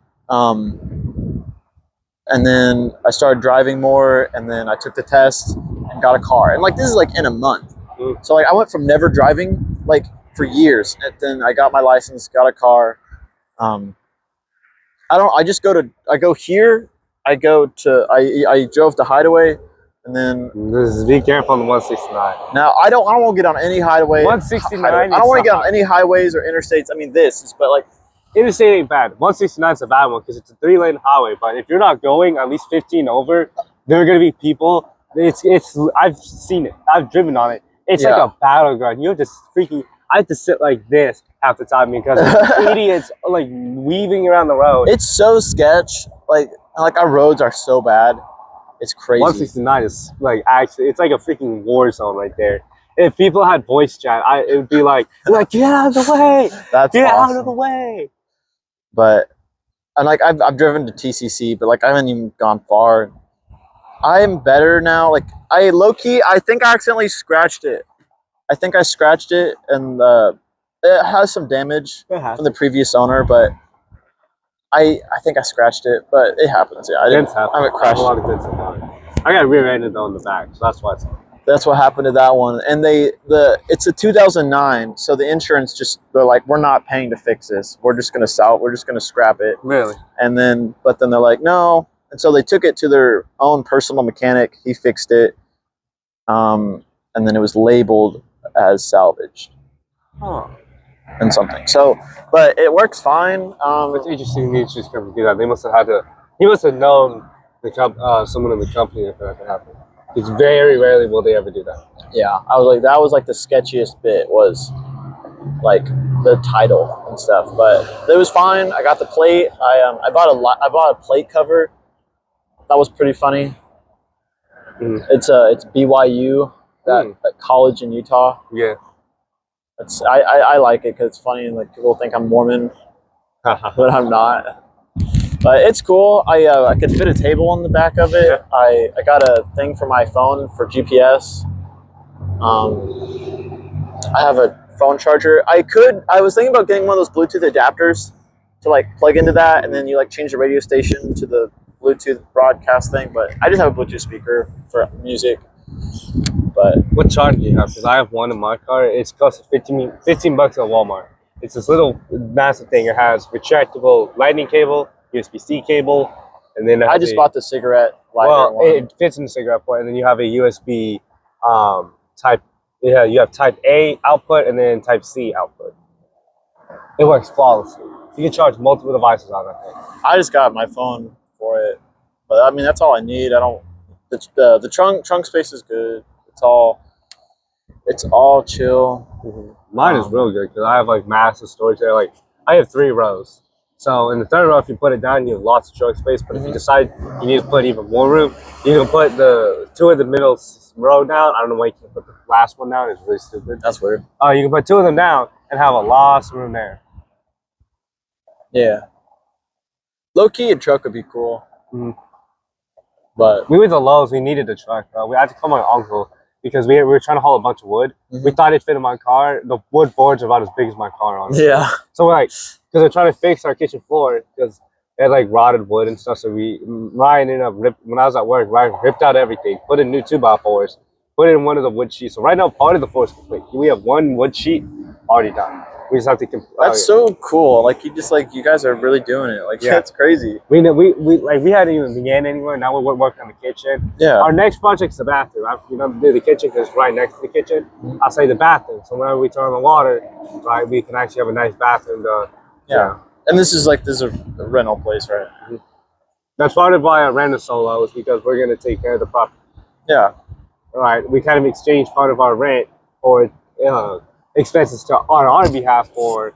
And then I started driving more, and then I took the test and got a car. And like this is like in a month. So like I went from never driving like for years, and then I got my license, got a car. I go here. I drove to Hideaway, and then Just be careful on the 169. now I don't want to get on any highway. 169. I don't want to get on any highways or interstates. I mean but like interstate ain't bad. 169 is a bad one because it's a 3-lane highway. But if you're not going at least 15 over, there are gonna be people. I've seen it. I've driven on it. It's like a battleground. You have to I have to sit like this half the time because idiots are like weaving around the road. It's so sketch. Like our roads are so bad. It's crazy. 169 is like actually, it's like a freaking war zone right there. If people had voice chat, it would be like get out of the way. Get out of the way. But and like I've driven to TCC, but like I haven't even gone far. I'm better now. Like I think I accidentally scratched it. I think I scratched it, and it has some damage from the previous owner, but I think I scratched it, but it happens. Yeah, I haven't crashed. A lot of dents on it. I got rear-ended though in the back, so that's why it's. That's what happened to that one. And it's a 2009, so the insurance they're like, we're not paying to fix this. We're just gonna scrap it. Really? But then they're like, no. And so they took it to their own personal mechanic. He fixed it. And then it was labeled as salvaged. Oh. And something. So, but it works fine. It's interesting the insurance company do that. They must have he must have known someone in the company if that could happen. Because very rarely will they ever do that. Yeah, I was like, that was like the sketchiest bit was like the title and stuff, but it was fine. I got the plate. I bought a plate cover. That was pretty funny. It's BYU, that college in Utah. Yeah. I like it because it's funny and like people think I'm Mormon, but I'm not. But it's cool. I could fit a table on the back of it. Yeah. I got a thing for my phone for GPS. I have a phone charger. I was thinking about getting one of those Bluetooth adapters to like plug into that, and then you like change the radio station to the Bluetooth broadcast thing. But I just have a Bluetooth speaker for music. But what charger do you have? Because I have one in my car. It's cost $15 at Walmart. It's this little massive thing. It has retractable lightning cable, USB-C cable, and then I just bought the cigarette lighter. Well, it fits in the cigarette port, and then you have a USB type. Yeah, you have Type A output and then Type C output. It works flawlessly. You can charge multiple devices on that thing. I just got my phone for it, but I mean that's all I need. I don't. The trunk space is good. It's all chill. Mine is real good because I have like massive storage there. Like I have 3 rows. So in the third row, if you put it down, you have lots of trunk space. But if you decide you need to put even more room, you can put the 2 in the middle row down. I don't know why you can't put the last one down. It's really stupid. That's weird. Oh, you can put 2 of them down and have a lot of room there. Yeah. Low key, a truck would be cool. But we went to Lowe's. We needed a truck, bro. We had to call my uncle because we were trying to haul a bunch of wood. We thought it'd fit in my car. The wood boards are about as big as my car on. Yeah. So we're like, because we're trying to fix our kitchen floor because it had like rotted wood and stuff. So Ryan ended up when I was at work, Ryan ripped out everything, put in new 2x4s, put in one of the wood sheets. So right now, part of the floor is complete. We have 1 wood sheet already done. We just have to. That's so cool. Like you guys are really doing it. Like that's crazy. We hadn't even began anywhere. Now we're working on the kitchen. Yeah. Our next project's the bathroom. We don't do the kitchen because it's right next to the kitchen. I'll say the bathroom. So whenever we turn on the water, right, we can actually have a nice bathroom. Yeah. And this is a rental place, right? That's part of why I ran a solo is because we're gonna take care of the property. Yeah. All right. We kind of exchange part of our rent or expenses on our behalf for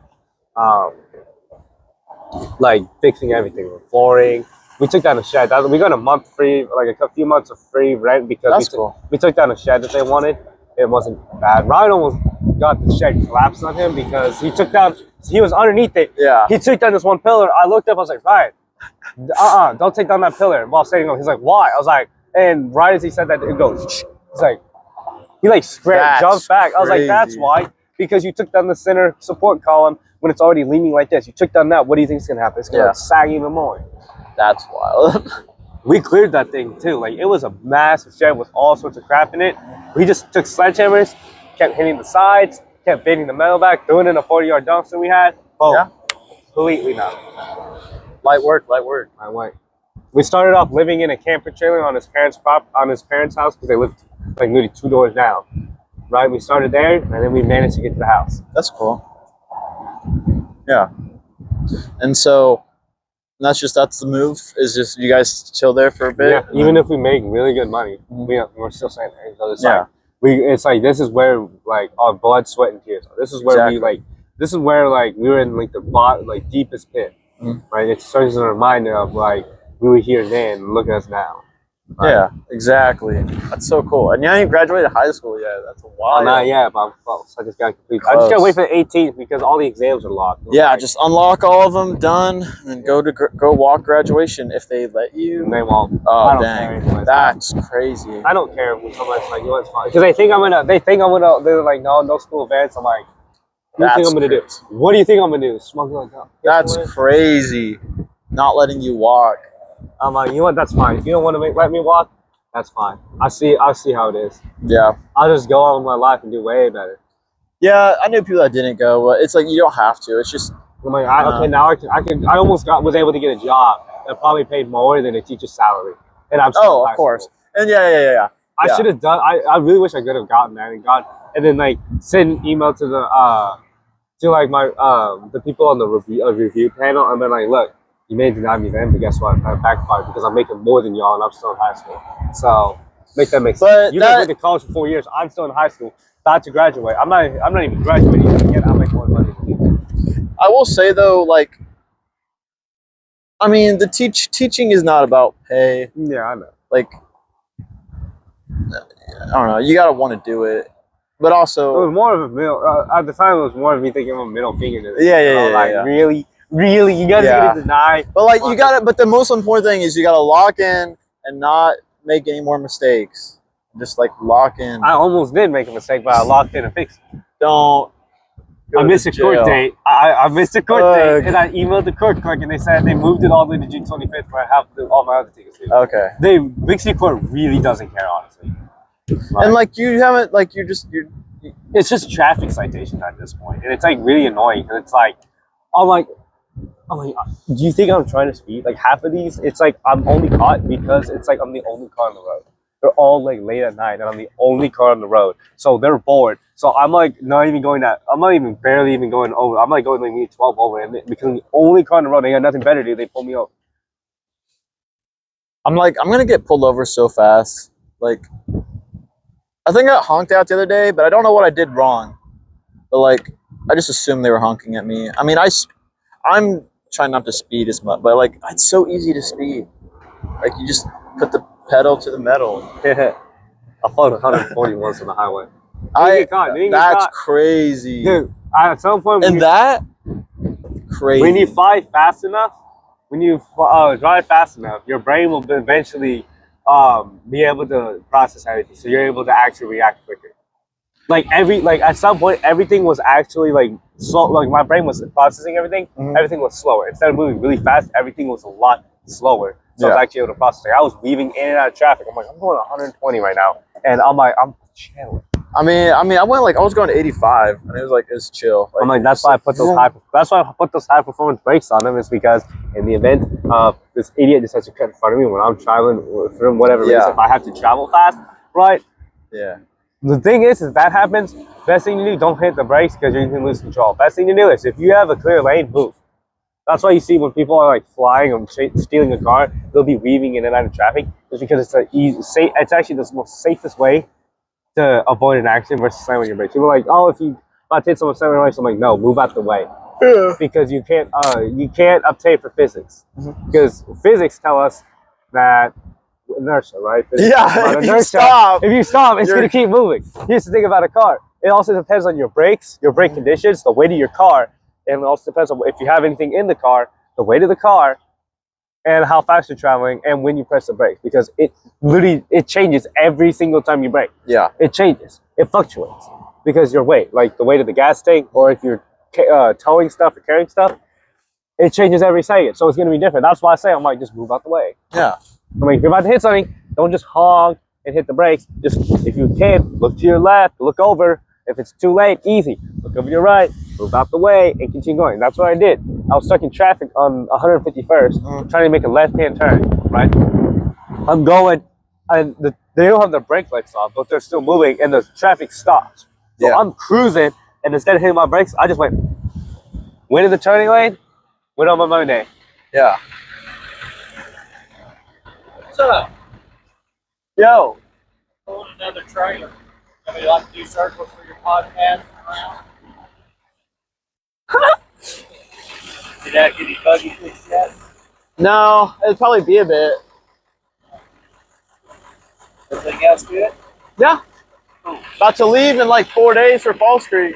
like fixing everything, flooring. We took down a shed. We got a month free, like a few months of free rent because we took down a shed that they wanted. It wasn't bad. Ryan almost got the shed collapsed on him because he was underneath it. Yeah. He took down this one pillar. I looked up, I was like, Ryan, don't take down that pillar. While saying, he's like, why? I was like, and right as he said that, it goes, he's like, He like jumped back. I was like, that's why. Because you took down the center support column when it's already leaning like this. You took down that. What do you think is gonna happen? It's gonna sag even more. That's wild. We cleared that thing too. Like, it was a massive shed with all sorts of crap in it. We just took sledgehammers, kept hitting the sides, kept bending the metal back, throwing in a 40-yard dumpster we had. Oh, yeah. Completely not. Light work, light work. I went. We started off living in a camper trailer on his parents' house because they lived like literally 2 doors down. Right, we started there, and then we managed to get to the house. That's cool. Yeah. And so that's the move. Is just you guys chill there for a bit. Yeah. Even if we make really good money, we're still staying there. So it's like this is where like our blood, sweat, and tears are. This is where we were in like the deepest pit. Right. It serves as a reminder of like we were here then, and look at us now. Right. Yeah, exactly. That's so cool. And you haven't even graduated high school yet. That's a while. Not yet, but I'm close. I just got complete. I just gotta wait for the 18th because all the exams are locked. Yeah, just unlock all of them, done, and then go walk graduation if they let you. And they won't. Oh, dang. That's crazy. I don't care so much. Like, you know, it's fine. Because they think I'm gonna. They're like, no school events. I'm like, what do you think I'm gonna do? What do you think I'm gonna do? Smuggling up. That's crazy. Not letting you walk. I'm like, you know what? That's fine. If you don't want to let me walk, that's fine. I'll see how it is. Yeah. I'll just go on with my life and do way better. Yeah, I knew people that didn't go, but it's like you don't have to. It's just. I'm like, okay, now I almost was able to get a job that probably paid more than a teacher's salary, and I'm still in high school. And yeah. I should have done. I really wish I could have gotten that and then like send an email to the the people on the review panel and been like, look. You may deny me then, but guess what? I backfired because I'm making more than y'all and I'm still in high school. So make that make sense. You guys went to college for 4 years. I'm still in high school, about to graduate. I'm not even graduating yet. I make more money than you. I will say though, like, I mean, the teaching is not about pay. Yeah, I know. Like, I don't know. You gotta want to do it, but also it was more of a middle. At the time, it was more of me thinking of a middle finger. Yeah. Really, you guys are gonna deny. But like you gotta. But the most important thing is you gotta lock in and not make any more mistakes. Just like lock in. I almost did make a mistake, but I locked in and fixed it. Don't. I missed a court date. I missed a court date, and I emailed the court clerk, and they said they moved it all the way to June 25th, where I have all my other tickets. Okay. Big C Court really doesn't care, honestly. And like you haven't, like you're. It's just traffic citations at this point, and it's like really annoying. And it's like, I'm like, do you think I'm trying to speed? Like half of these, it's like I'm only caught because it's like I'm the only car on the road. They're all like late at night, and I'm the only car on the road, so they're bored. So I'm like not even going that. I'm not even barely even going over. I'm like going like maybe 12 over, and because I'm the only car on the road, they got nothing better to do. They pull me over. I'm like, I'm gonna get pulled over so fast. Like, I think I got honked out the other day, but I don't know what I did wrong. But like, I just assumed they were honking at me. I mean, I'm trying not to speed as much, but like, it's so easy to speed. Like, you just put the pedal to the metal. I followed 140 once on the highway. That's crazy, dude. At some point, crazy. When you fly fast enough, when you drive fast enough, your brain will eventually be able to process everything, so you're able to actually react quicker. Like at some point, everything was actually like slow. Like my brain was processing everything. Mm-hmm. Everything was slower. Instead of moving really fast, everything was a lot slower. So I was actually able to process it. I was weaving in and out of traffic. I'm like, I'm going 120 right now, and I'm like, I'm chilling. I mean, I was going to 85, and it was chill. Like, I'm like, that's why I put those high performance brakes on them. Is because in the event this idiot decides to cut in front of me when I'm traveling for whatever reason, if I have to travel fast, right? Yeah. The thing is if that happens, best thing to do, don't hit the brakes because you can lose control. Best thing to do is if you have a clear lane, move. That's why you see when people are like flying or stealing a car, they'll be weaving in and out of traffic. It's because it's actually the most safest way to avoid an accident versus slamming your brakes. People are like, oh, if I hit someone slamming your brakes, I'm like, no, move out the way. Yeah. Because you can't obtain for physics. Mm-hmm. Because physics tell us that inertia, right? If you stop, it's going to keep moving. Here's the thing about a car. It also depends on your brakes, your brake conditions, the weight of your car, and it also depends on if you have anything in the car, the weight of the car, and how fast you're traveling, and when you press the brakes. Because it changes every single time you brake. Yeah. It changes. it fluctuates because your weight, like the weight of the gas tank, or if you're towing stuff or carrying stuff, it changes every second. So it's going to be different. That's why I say I'm like, just move out the way. Yeah. I mean, if you're about to hit something, don't just honk and hit the brakes. Just, if you can, look to your left, look over. If it's too late, easy. Look over your right, move out the way, and continue going. That's what I did. I was stuck in traffic on 151st, trying to make a left-hand turn, right? I'm going, and they don't have their brake lights on, but they're still moving, and the traffic stops. So I'm cruising, and instead of hitting my brakes, I just went in the turning lane, went on my Monday. Yeah. What's up? Yo. Pulling another trailer. Somebody like to do circles for your podcast around? Did that get any buggy fixed yet? No, it'd probably be a bit. Everything else good? Yeah. About to leave in like 4 days for Fall Street.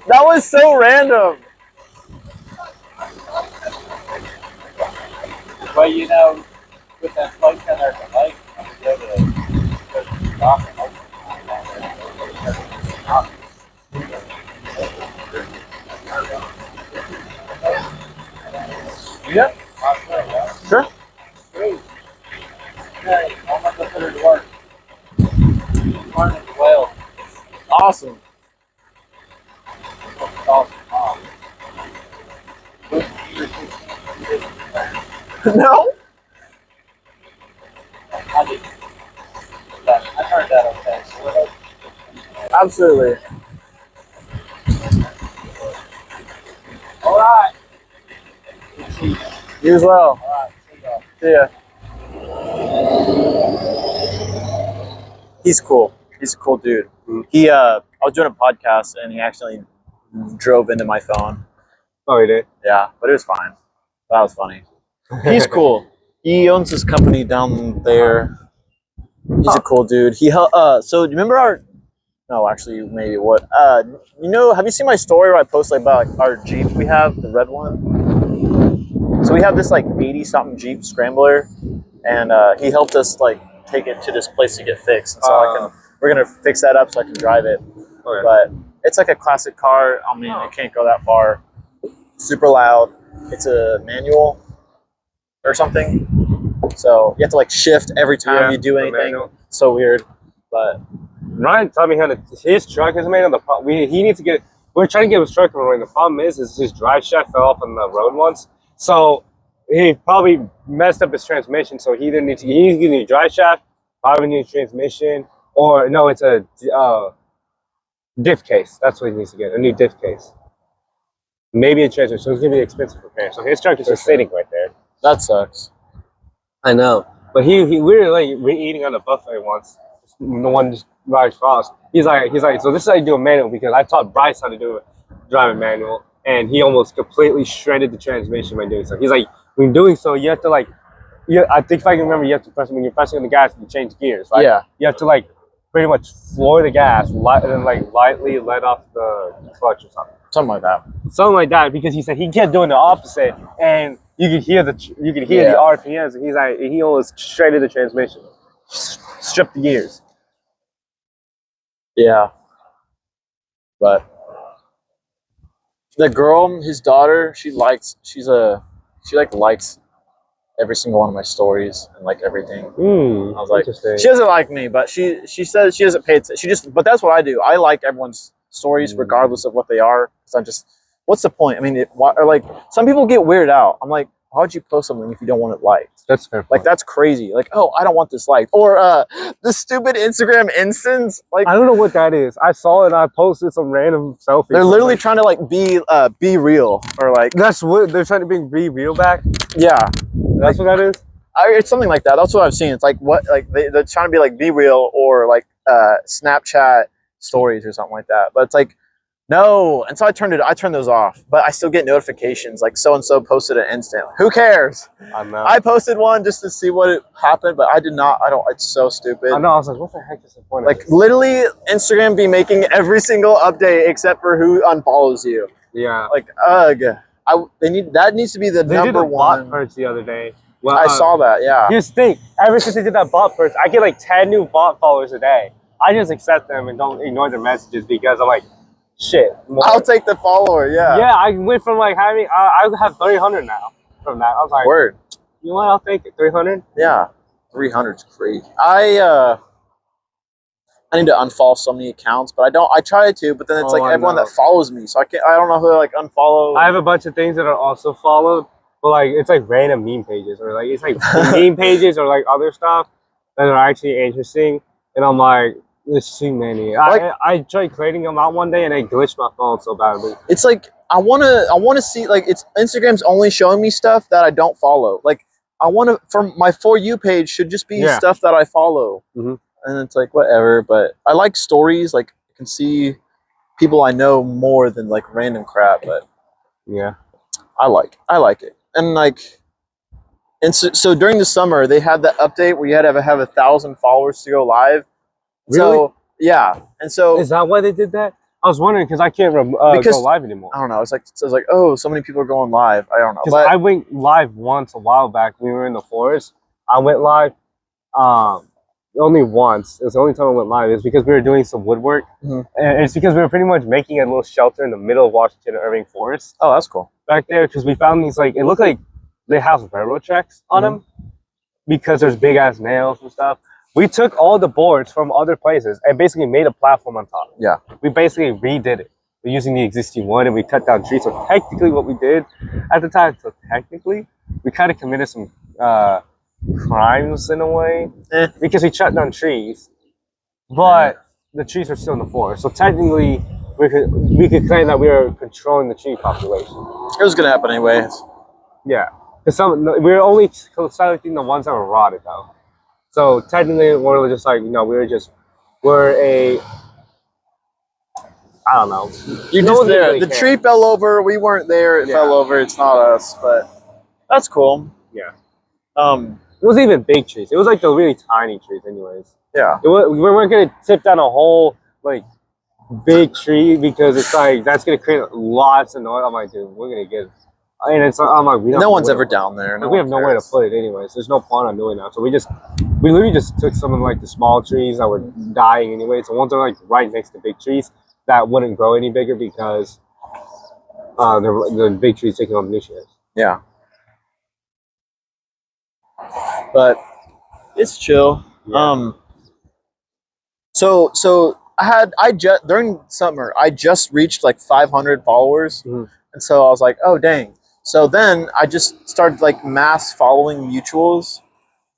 That was so random. Well, you know, with that place down there at the lake, I'm going to go to the dock and open it down there. Yep. Sure. Okay, I'm going to put her to work. Learning well. Awesome. No? I did. I turned out okay. So Absolutely. all right. Good to see you. You as well. All right. See y'all. See ya. He's cool. He's a cool dude. He I was doing a podcast and he actually drove into my phone. Oh, you did? Yeah, but it was fine. That was funny. He's cool. He owns this company down there. He's a cool dude. He so do you remember our? No, actually, maybe what? You know, have you seen my story where I posted about like, our Jeep we have, the red one? So we have this like 80-something Jeep Scrambler, and he helped us like take it to this place to get fixed. And so we're gonna fix that up so I can drive it. Okay. But it's like a classic car. I mean, it can't go that far. Super loud. It's a manual or something. So you have to like shift every time you do anything. So weird. But Ryan told me how to, his truck is made on the, he needs to get, we're trying to get his truck running. The problem is his drive shaft fell off on the road once. So he probably messed up his transmission. So he either needs to, he needs to get a new drive shaft, probably need a transmission, or no, it's a diff case. That's what he needs to get, a new diff case. Maybe a transmission. So it's going to be expensive for repair. So his truck is just sitting right there. that sucks. I know. But we were like, we're eating on a buffet once. The one just right across. He's like, so this is how you do a manual, because I taught Bryce how to do a driving manual, and he almost completely shredded the transmission by doing so. He's like, when doing so, you have to like, I think if I can remember, you have to press, when you're pressing on the gas, you change gears, right? Yeah. You have to like pretty much floor the gas, and then like lightly let off the clutch or something. Something like that. Something like that, because he said he kept doing the opposite, and you could hear the RPMs, and he's like, he almost shredded the transmission, stripped the gears. Yeah. But the girl, his daughter, she likes every single one of my stories and like everything. I was like, she doesn't like me, but she says she doesn't pay attention. But that's what I do. I like everyone's stories regardless of what they are. So I'm just, what's the point? I mean, or like some people get weirded out. I'm like, why would you post something if you don't want it liked? That's fair. Like that's crazy. Like, oh, I don't want this liked. Or the stupid Instagram instance. Like, I don't know what that is. I saw it and I posted some random selfie. they're literally trying to like be real, or like that's what they're trying to be real back. Yeah, that's what that is. It's something like that. That's what I've seen. It's like what, like they're trying to be like be real, or like Snapchat stories or something like that. But it's like No, and so I turned those off, but I still get notifications like so and so posted an instant. Who cares? I know. I posted one just to see what it happened, but I did not. I don't. It's so stupid. I know. I was like, what the heck is the point? Like literally, Instagram be making every single update except for who unfollows you. Yeah. Like ugh. That needs to be the they number did a one. bot purge the other day. Well, I saw that. Yeah. Here's the thing. Ever since they did that bot purge, I get like 10 new bot followers a day. I just accept them and don't ignore their messages because I'm like, shit. I'll take the follower. Yeah. Yeah, I went from like having, I have 300 now from that. I was like, Word. You know what? I'll take it. 300. Yeah. 300's crazy. I need to unfollow so many accounts, but I don't. I try to, but then it's like everyone that follows me, so I can't. I don't know who to like unfollow. I have a bunch of things that are also followed, but like it's like random meme pages or like it's like meme pages or like other stuff that are actually interesting, and I'm like, there's too many. I tried creating them out one day and I glitched my phone so badly. It's like I wanna see like it's Instagram's only showing me stuff that I don't follow. Like I wanna from my For You page should just be stuff that I follow. Mm-hmm. And it's like whatever, but I like stories. Like I can see people I know more than like random crap. But yeah, I like it. And like, and so during the summer they had that update where you had to have 1,000 followers to go live. Really? So yeah, and so is that why they did that? I was wondering because I can't go live anymore. I don't know. It's like oh, so many people are going live. I don't know. Because I went live once a while back. We were in the forest. I went live. Only once. It was the only time I went live. It's because we were doing some woodwork. Mm-hmm. And it's because we were pretty much making a little shelter in the middle of Washington and Irving Forest. Oh, that's cool. Back there, because we found these, like, it looked like they have railroad tracks on them because there's big ass nails and stuff. We took all the boards from other places and basically made a platform on top. Yeah. We basically redid it. We're using the existing wood and we cut down trees. So technically what we did at the time, we kind of committed some crimes in a way because we cut down trees, but the trees are still in the forest. So technically, we could claim that we were controlling the tree population. It was gonna happen anyways. Yeah, because we were only selecting the ones that were rotted though. So technically, we're just like I don't know. You're just there. Really the tree fell over. We weren't there. It fell over. It's not us, but that's cool. Yeah. It wasn't even big trees. It was like the really tiny trees, anyways. Yeah. We weren't gonna tip down a whole like big tree because it's like that's gonna create lots of noise. I'm like, dude, we're gonna get. And it's I'm like, no one's ever down there. We have nowhere to put it, anyways. There's no point on doing that. So we literally just took some of like the small trees that were dying anyway. So ones that are like right next to big trees that wouldn't grow any bigger because the big trees taking on the nutrients. Yeah. But it's chill. Yeah. So during summer I just reached like 500 followers, and so I was like, oh dang. So then I just started like mass following mutuals,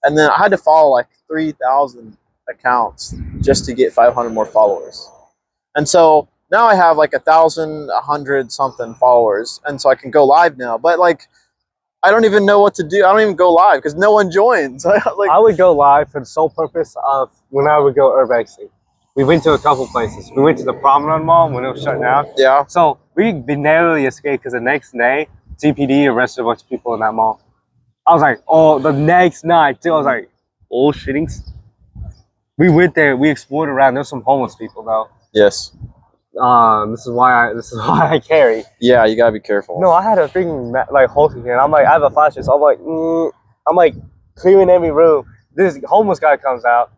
and then I had to follow like 3,000 accounts just to get 500 more followers, and so now I have like 1,100 something followers, and so I can go live now. But like, I don't even know what to do. I don't even go live because no one joins. Like, I would go live for the sole purpose of when I would go urbexing. We went to a couple places. We went to the Promenade Mall when it was shut down. Yeah. So we narrowly escaped because the next day, TPD arrested a bunch of people in that mall. I was like, oh, the next night too. I was like, oh shittings. We went there. We explored around. There's some homeless people though. Yes. This is why I carry. Yeah, you gotta be careful. No, I had a freaking like halter here, and I'm like, I have a flashlight, so I'm like clearing every room. This homeless guy comes out,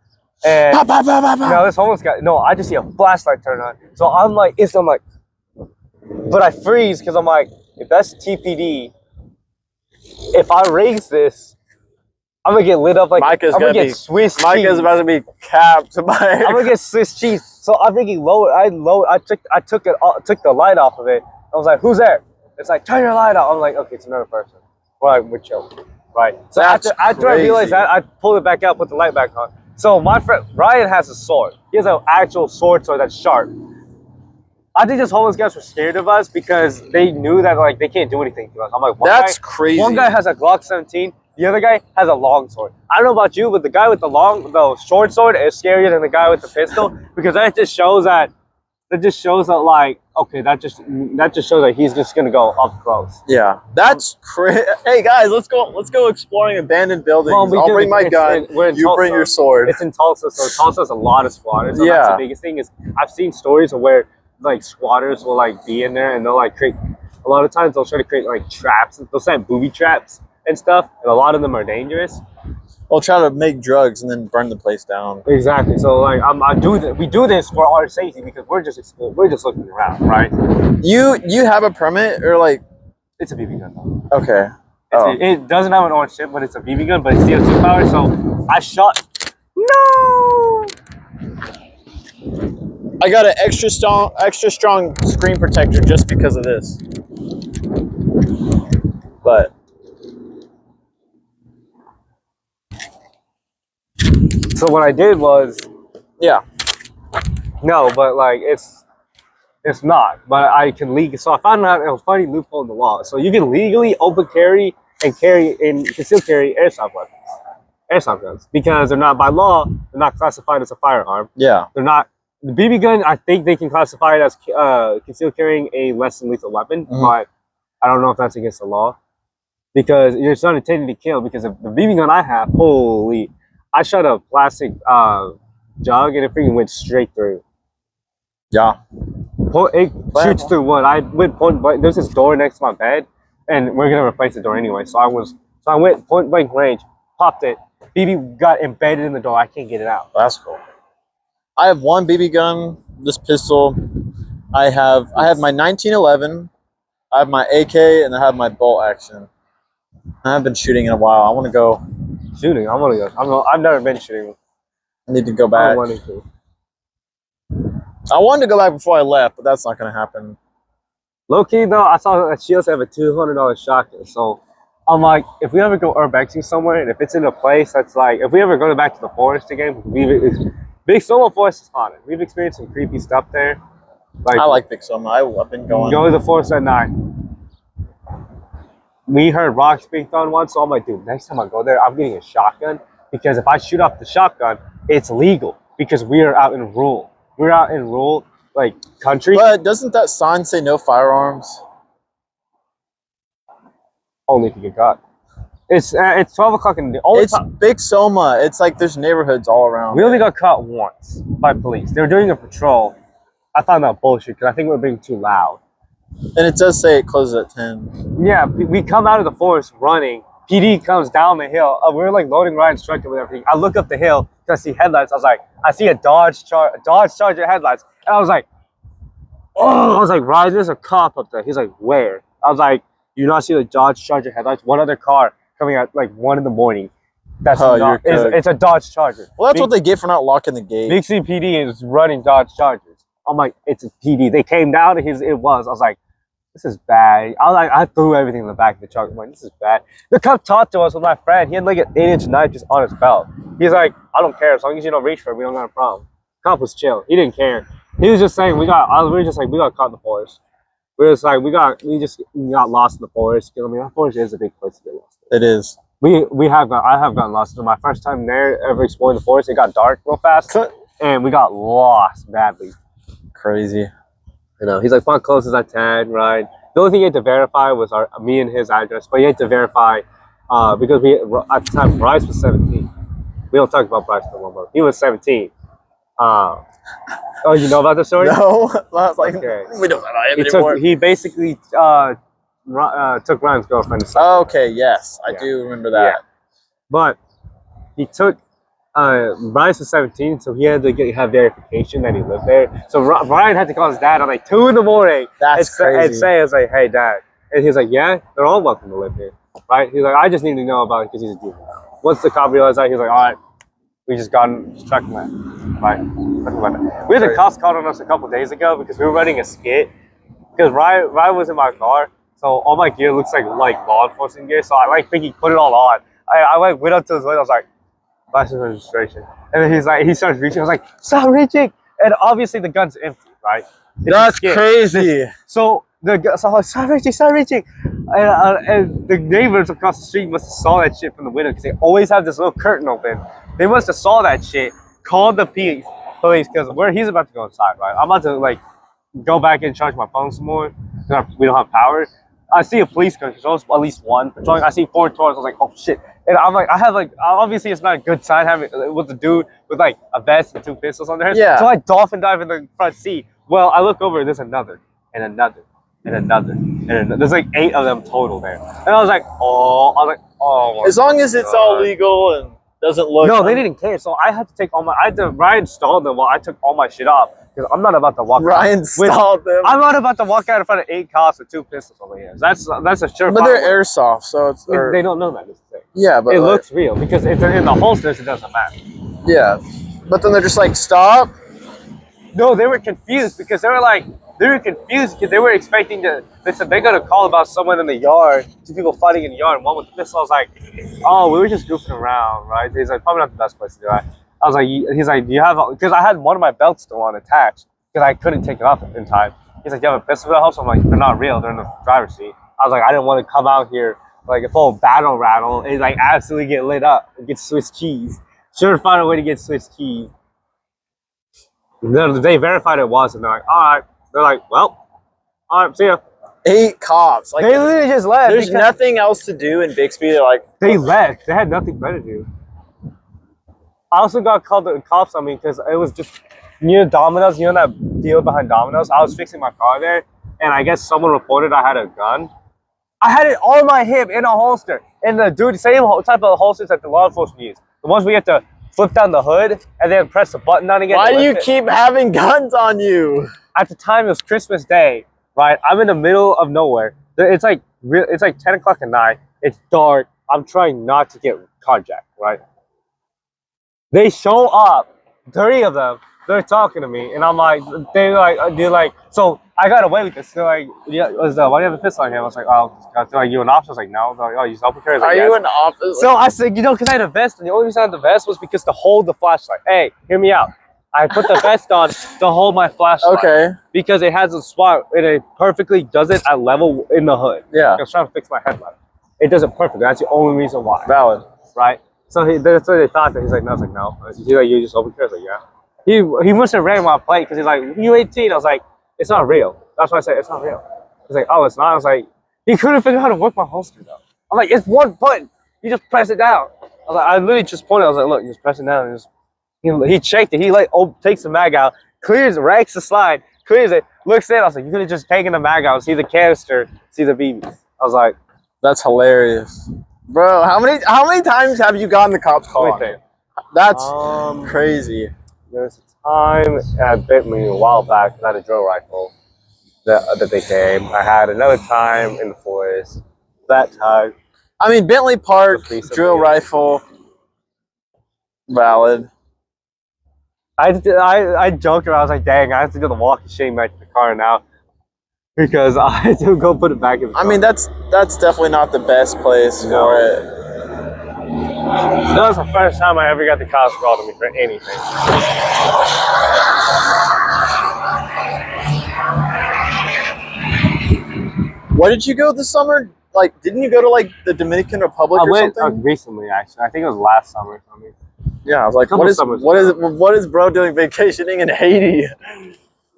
and this homeless guy. No, I just see a flashlight turn on, so I'm like, but I freeze because I'm like, if that's TPD, if I raise this, I'm gonna get lit up like I'm gonna get Swiss cheese. Micah's about to be capped by. I'm gonna get Swiss cheese. So I'm thinking I took the light off of it. I was like, who's there? It's like, turn your light off. I'm like, okay, it's another person. Right, we're chill. Right. So after I realized that, I pulled it back out, put the light back on. So my friend Ryan has a sword. He has an actual sword that's sharp. I think these homeless guys were scared of us because they knew that like they can't do anything to us. I'm like, that's crazy. One guy has a Glock 17. The other guy has a long sword. I don't know about you, but the guy with the short sword is scarier than the guy with the pistol because that just shows that that just shows that, like, okay, that just shows that he's just gonna go up close. Yeah, that's crazy. Hey guys, let's go exploring abandoned buildings. Well, I'll bring my gun. We're in You Tulsa. bring your sword. It's in Tulsa, so Tulsa has a lot of squatters. So that's the biggest thing is I've seen stories of where like squatters will like be in there and they'll like create. A lot of times they'll try to create like traps. They'll set booby traps and stuff, and a lot of them are dangerous. We'll try to make drugs and then burn the place down. Exactly. So like we do this for our safety because we're just looking around, right? You have a permit or like? It's a BB gun though. Okay. It doesn't have an orange tip, but it's a BB gun, but it's CO2 powered. So I shot. No. I got an extra strong screen protector just because of this. But so what I did was, yeah. No, but like it's not. But I can legally. So I found out a funny loophole in the law. So you can legally open carry and concealed carry airsoft weapons, airsoft guns, because they're not by law. They're not classified as a firearm. Yeah. They're not. The BB gun, I think they can classify it as concealed carrying a less than lethal weapon, but I don't know if that's against the law because it's not intended to kill. Because of the BB gun I have, holy, I shot a plastic jug and it freaking went straight through. Yeah. It shoots through wood. I went point blank. There's this door next to my bed, and we're gonna replace the door anyway. So I went point blank range, popped it. BB got embedded in the door. I can't get it out. That's cool. I have one BB gun, this pistol. I have my 1911. I have my AK, and I have my bolt action. I haven't been shooting in a while. I want to go shooting. I've never been shooting. I need to go back. I wanted to go back before I left, but that's not going to happen. Low key though, I saw that she also have a $200 shotgun. So I'm like, if we ever go urbexing somewhere, and if it's in a place that's like, if we ever go back to the forest again, Big Soma Forest is haunted. We've experienced some creepy stuff there. Like, I like Big Soma. I've been going. Go to the forest at night. We heard rocks being thrown once, so I'm like, dude, next time I go there, I'm getting a shotgun because if I shoot off the shotgun, it's legal because we are out in rural. We're out in rural, like, country. But doesn't that sign say no firearms? Only if you get caught. It's 12 o'clock in the day. It's Big Soma. It's like there's neighborhoods all around. We only got caught once by police. They were doing a patrol. I found that bullshit because I think we were being too loud. And it does say it closes at 10. Yeah, we come out of the forest running. PD comes down the hill. We were like loading Ryan's truck with everything. I look up the hill because I see headlights. I was like, I see a Dodge Charger headlights. And I was like, oh, I was like, Ryan, there's a cop up there. He's like, where? I was like, you not see the Dodge Charger headlights? One other car coming at like 1 in. That's it's a Dodge Charger. Well, that's what they get for not locking the gate. Big C PD is running Dodge Chargers. I'm like, it's a PD. They came down and it was. I was like, this is bad. I threw everything in the back of the truck. I'm like, this is bad. The cop talked to us with my friend. He had like an 8-inch knife just on his belt. He's like, I don't care. As long as you don't reach for it, we don't got a problem. Cop was chill. He didn't care. He was just saying we got caught in the forest. We just got lost in the forest. I mean, that forest is a big place to get lost. It is. I have gotten lost. So my first time there ever exploring the forest, it got dark real fast, and we got lost badly. Crazy. You know, he's like, find closest I can, right? The only thing he had to verify was me and his address, but he had to verify because at the time Bryce was 17. We don't talk about Bryce no more. He was 17. Oh, you know about the story? No, I was like, okay. We don't know him anymore. He basically took Ryan's girlfriend. Okay, yes, I do remember that. Yeah. But he took. Bryce was 17, so he had to have verification that he lived there. So Ryan had to call his dad at like 2 in. That's crazy. And say, it's like, hey, Dad. And he's like, yeah, they're all welcome to live here. Right? He's like, I just need to know about it because he's a juvenile. Once the cop realized that, he's like, all right, we just got him, just check him out. Right? We had the cops called on us a couple days ago because we were running a skit. Because Ryan was in my car, so all my gear looks like law enforcement gear. So I like think he put it all on. I went up to his window, I was like, license registration. And then he starts reaching. I was like, stop reaching. And obviously the gun's empty, right? That's crazy. So I'm like, stop reaching. And the neighbors across the street must have saw that shit from the window because they always have this little curtain open. They must have saw that shit, called the police because he's about to go inside, right? I'm about to go back and charge my phone some more. We don't have power. I see a police car, there's at least one patrolling. I see 4 tours. I was like, oh shit. And I'm like, I have like, obviously it's not a good sign having with the dude with like a vest and 2 pistols on their head. Yeah. So I dolphin dive in the front seat. Well, I look over, there's another, and another, and another, and another. There's like 8 of them total there. And I was like, oh. As long as it's all legal and doesn't look. No, they didn't care. So I had to take all my. Ryan stalled them while I took all my shit off because I'm not about to walk. Ryan stalled them. I'm not about to walk out in front of 8 cops with 2 pistols over here. That's a sure. But they're airsoft, so it's. They don't know that. Is the thing. Yeah, but it looks real because if they're in the holsters, it doesn't matter. Yeah, but then they're just like, stop. No, they were confused because they were confused because they were expecting to. They said they got a call about someone in the yard, 2 people fighting in the yard, and one with a pistol. I was like, oh, we were just goofing around, right? He's like, probably not the best place to do that. I was like, he's like, do you have? Because I had one of my belts still on attached because I couldn't take it off in time. He's like, do you have a pistol that helps? I'm like, they're not real. They're in the driver's seat. I was like, I didn't want to come out here like a full battle rattle and like absolutely get lit up and get Swiss cheese. Should have found a way to get Swiss cheese. No, they verified it was, and they're like, all right. They're like, well, all right, see ya. 8 cops. Like, They literally just left. there's nothing else to do in Bixby. They're like, They left. They had nothing better to do. I also got called the cops on me because it was just near Domino's. You know that deal behind Domino's? I was fixing my car there, and I guess someone reported I had a gun. I had it on my hip in a holster. And the dude, same type of holsters that the law enforcement use. The ones where you have to flip down the hood and then press the button down again. why do you keep having guns on you? At the time, it was Christmas Day, right? I'm in the middle of nowhere. It's like 10 o'clock at night. It's dark. I'm trying not to get carjacked, right? They show up, 3 of them. They're talking to me, and I'm like, they're like, so I got away with this. They're like, yeah, why do you have a pistol on him? I was like, oh, they're like, you an officer? I was like, no. They're like, oh, you self-carry? Are you an officer? So I said, because I had a vest, and the only reason I had the vest was because to hold the flashlight. Hey, hear me out. I put the vest on to hold my flashlight. Okay. Because it has a spot, and it perfectly does it at level in the hood. Yeah. I was trying to fix my headlight. It does it perfectly. That's the only reason why. Valid. Right? So that's what they thought. That he's like, no. I was like, no. He's like, you just open care? I was like, yeah. He must have ran my plate because he's like, you 18? I was like, it's not real. That's why I said it's not real. He's like, oh, it's not. I was like, he couldn't figure out how to work my holster though. I'm like, it's one button. You just press it down. I was like, I literally just pointed. I was like, look, you just press it down. And just, he checked it. He like takes the mag out, clears, racks the slide, clears it, looks in. I was like, you could have just taken the mag out, see the canister, see the BBs. I was like, that's hilarious, bro. How many times have you gotten the cops call on you? That's crazy. There's a time at Bentley a while back I had a drill rifle that they came. I had another time in the forest. That time. I mean, Bentley Park, drill rifle, valid. I joked around. I was like, dang, I have to go to the walk of shame back to the car now because I had to go put it back in the car. I mean, that's definitely not the best place for it. That was the first time I ever got the cops called to me for anything. What did you go this summer? Like, didn't you go to like the Dominican Republic or something? I went recently, actually. I think it was last summer or something. Yeah, I was like, what is bro doing vacationing in Haiti?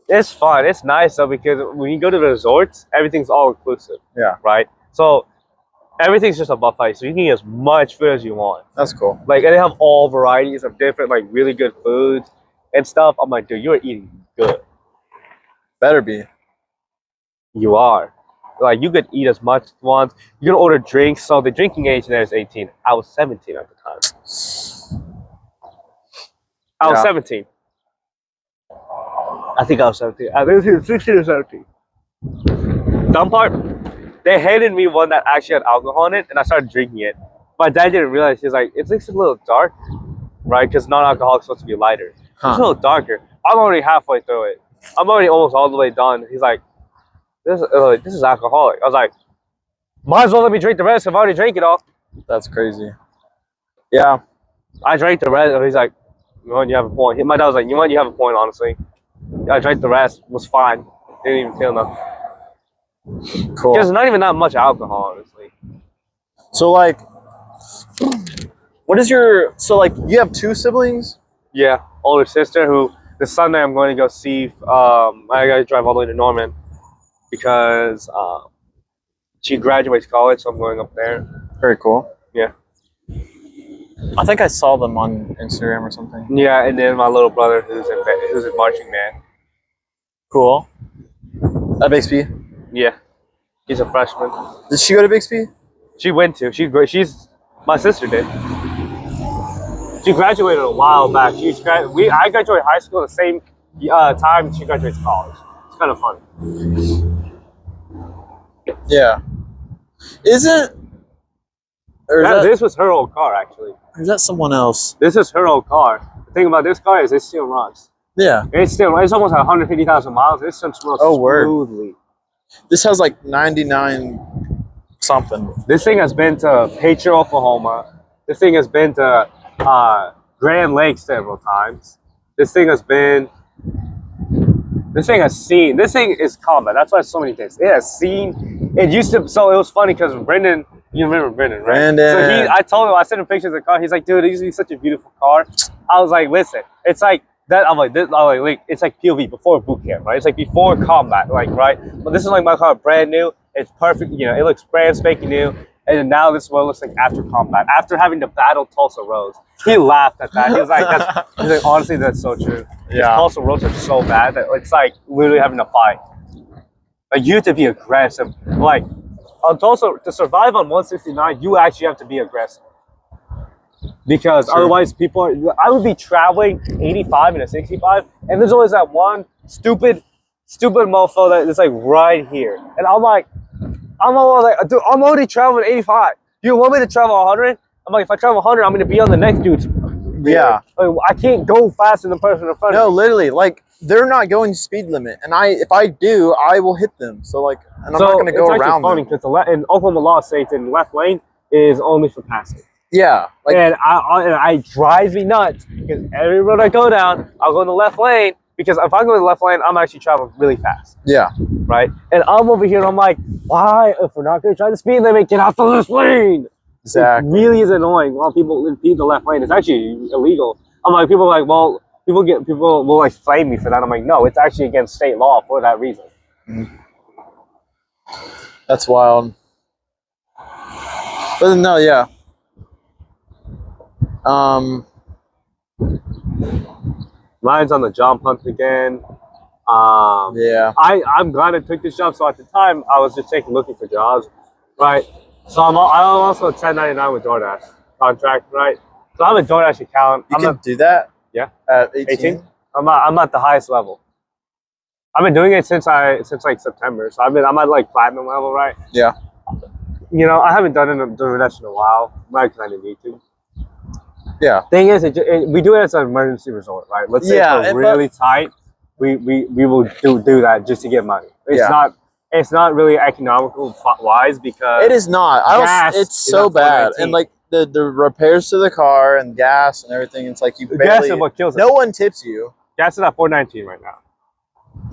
It's fun. It's nice though because when you go to the resorts, everything's all inclusive. Yeah. Right. So everything's just a buffet, so you can eat as much food as you want. That's cool. Like, and they have all varieties of different, like, really good foods and stuff. I'm like, dude, you're eating good. Better be. You are. Like, you could eat as much as you want. You can order drinks. So the drinking age there is 18. I was 17 at the time. I was 17. I think I was 17. I think it was 16 or 17. Dumb part, they handed me one that actually had alcohol in it, and I started drinking it. My dad didn't realize. He's like, it looks a little dark, right? Because non-alcoholic is supposed to be lighter. It's a little darker. I'm already halfway through it. I'm already almost all the way done. He's like, this is alcoholic. I was like, might as well let me drink the rest. I've already drank it all. That's crazy. Yeah. I drank the rest. He's like, you know, you have a point. My dad was like, you know what, you have a point, honestly. I drank the rest. It was fine. Didn't even feel nothing. Cool. There's not even that much alcohol, honestly. So, like, what is your... So, like, you have 2 siblings? Yeah. Older sister who this Sunday I'm going to go see. I got to drive all the way to Norman because she graduates college, so I'm going up there. Very cool. Yeah. I think I saw them on Instagram or something. Yeah, and then my little brother who's in marching band. Cool. At Bixby? Yeah, he's a freshman. Did she go to Bixby? She went to. She's my sister did. She graduated a while back. I graduated high school the same time she graduates college. It's kind of funny. Yeah. Isn't... This was her old car, actually. Or is that someone else? This is her old car. The thing about this car is it still runs. Yeah. It's almost 150,000 miles. It still runs smoothly. This has like 99 something. This thing has been to Patriot, Oklahoma. This thing has been to Grand Lake several times. This thing has seen. This thing is combat. That's why it's so many things. It has seen. It used to. So it was funny because Brendan. You remember Brendan, right? Brendan. So I told him, I sent him pictures of the car. He's like, dude, it used to be such a beautiful car. I was like, listen, it's like that. I'm like, it's like POV before boot camp, right? It's like before combat, like, right? But this is like my car, brand new. It's perfect. You know, it looks brand spanking new. And then now this is what it looks like after combat, after having to battle Tulsa roads. He laughed at that. He was like, he's like, honestly, that's so true. Yeah. Tulsa roads are so bad that it's like literally having to fight. Like, you have to be aggressive. Like, on Tulsa, to survive on 169, you actually have to be aggressive. Because otherwise, I would be traveling 85 and a 65, and there's always that one stupid mofo that is like right here. And I'm like, dude, I'm already traveling 85. You want me to travel 100? I'm like, if I travel 100, I'm going to be on the next dude's. Yeah. Like, I can't go faster than the person in front of me. No, literally, like, they're not going speed limit, and if I do, I will hit them. So like, and I'm not going to go around them. It's funny because in Oklahoma law states in left lane is only for passing. Yeah, like, and I drives me nuts because every road I go down, I'll go in the left lane because if I go in the left lane, I'm actually traveling really fast. Yeah. Right. And I'm over here, and I'm like, why? If we're not going to try the speed limit, get out the left lane. Exactly. It really is annoying while people impede the left lane. It's actually illegal. I'm like, people are like, well. People will like flame me for that. I'm like, no, it's actually against state law for that reason. Mm-hmm. That's wild. But no, yeah. Mine's on the job hunt again. Yeah. I'm glad I took this job. So at the time, I was just looking for jobs, right? So I'm also 1099 with DoorDash contract, right? So I have a DoorDash account. You can do that? Yeah. At 18? I'm at the highest level. I've been doing it since like September. So I'm at like platinum level, right? Yeah. You know, I haven't done DoorDash in a while, right? Because I didn't need to. Yeah. Thing is, we do it as an emergency resort, right? Let's say if we're really tight, we will do that just to get money. It's not really economical wise because it is not. It's so bad, and like the repairs to the car and gas and everything. It's like you barely. Gas is what kills it. No one tips you. Gas is at $4.19 right now.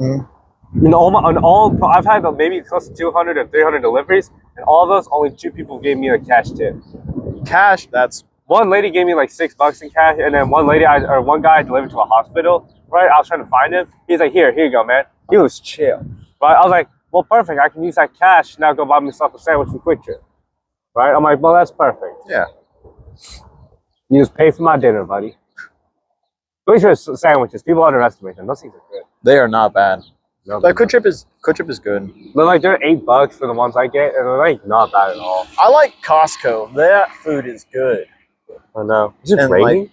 Mm-hmm. I've had maybe close to 200 or 300 deliveries, and all of those, only 2 people gave me a cash tip. Cash? That's one lady gave me like $6 in cash, and then one guy I delivered to a hospital. Right, I was trying to find him. He's like, here you go, man. He was chill. Right, I was like, well, perfect. I can use that cash now. Go buy myself a sandwich from Quick Trip. Right, I'm like, well, that's perfect. Yeah. You just pay for my dinner, buddy. Quick Trip sandwiches. People underestimate them. Those things are good. They are not bad. No, but Quick Trip is good. They're $8 for the ones I get, and they're like not bad at all. I like Costco. That food is good. I know. Is it raining?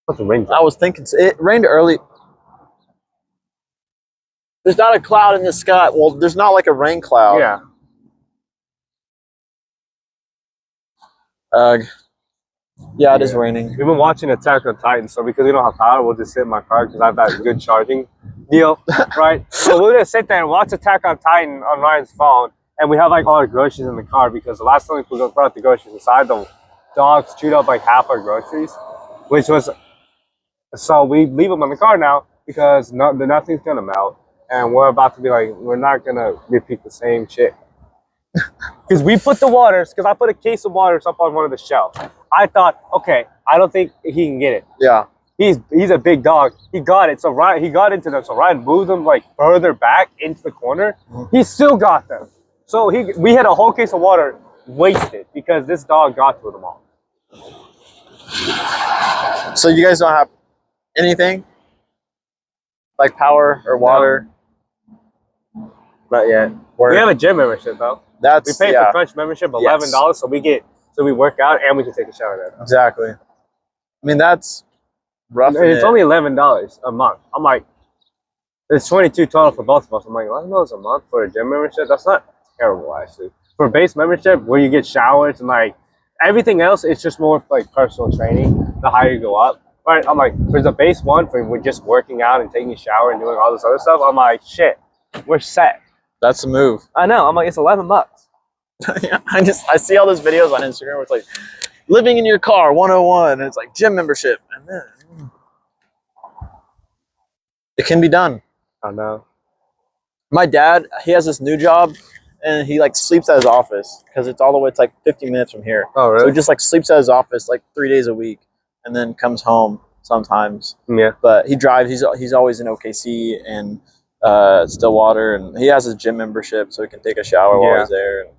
Like, I was thinking it rained early. There's not a cloud in the sky. Well, there's not like a rain cloud. Yeah. Yeah, it is raining. We've been watching Attack on Titan, so because we don't have power, we'll just sit in my car because I have that good charging deal, right? So we're gonna sit there and watch Attack on Titan on Ryan's phone, and we have like all our groceries in the car because the last time we brought out the groceries inside, the dogs chewed up like half our groceries, which was. So we leave them in the car now because nothing's gonna melt, and we're about to be like, we're not gonna repeat the same shit. Because we put the waters, because I put a case of waters up on one of the shelves. I thought, okay, I don't think he can get it. Yeah. he's a big dog. He got it. So he got into them. So Ryan moved them like further back into the corner. He still got them. So we had a whole case of water wasted because this dog got through them all. So you guys don't have anything like power or water? No. Not yet. We have a gym membership though. We pay for Crunch membership $11, so we work out and we can take a shower there. Exactly. I mean, that's rough. It's only $11 a month. I'm like, it's $22 total for both of us. I'm like, $11 a month for a gym membership? That's not terrible actually. For a base membership where you get showers and like everything else, it's just more like personal training. The higher you go up, right? I'm like, for the base one, for we're just working out and taking a shower and doing all this other stuff. I'm like, shit, we're set. That's the move. I know. I'm like, it's $11. Yeah, I see all those videos on Instagram where it's like living in your car 101 and it's like gym membership and then it can be done. I know. My dad, he has this new job and he like sleeps at his office because it's all the way, it's like 50 minutes from here. Oh, really? So he just like sleeps at his office like 3 days a week and then comes home sometimes. Yeah. But he drives, he's always in OKC and Stillwater, and he has his gym membership so he can take a shower while he's there. And,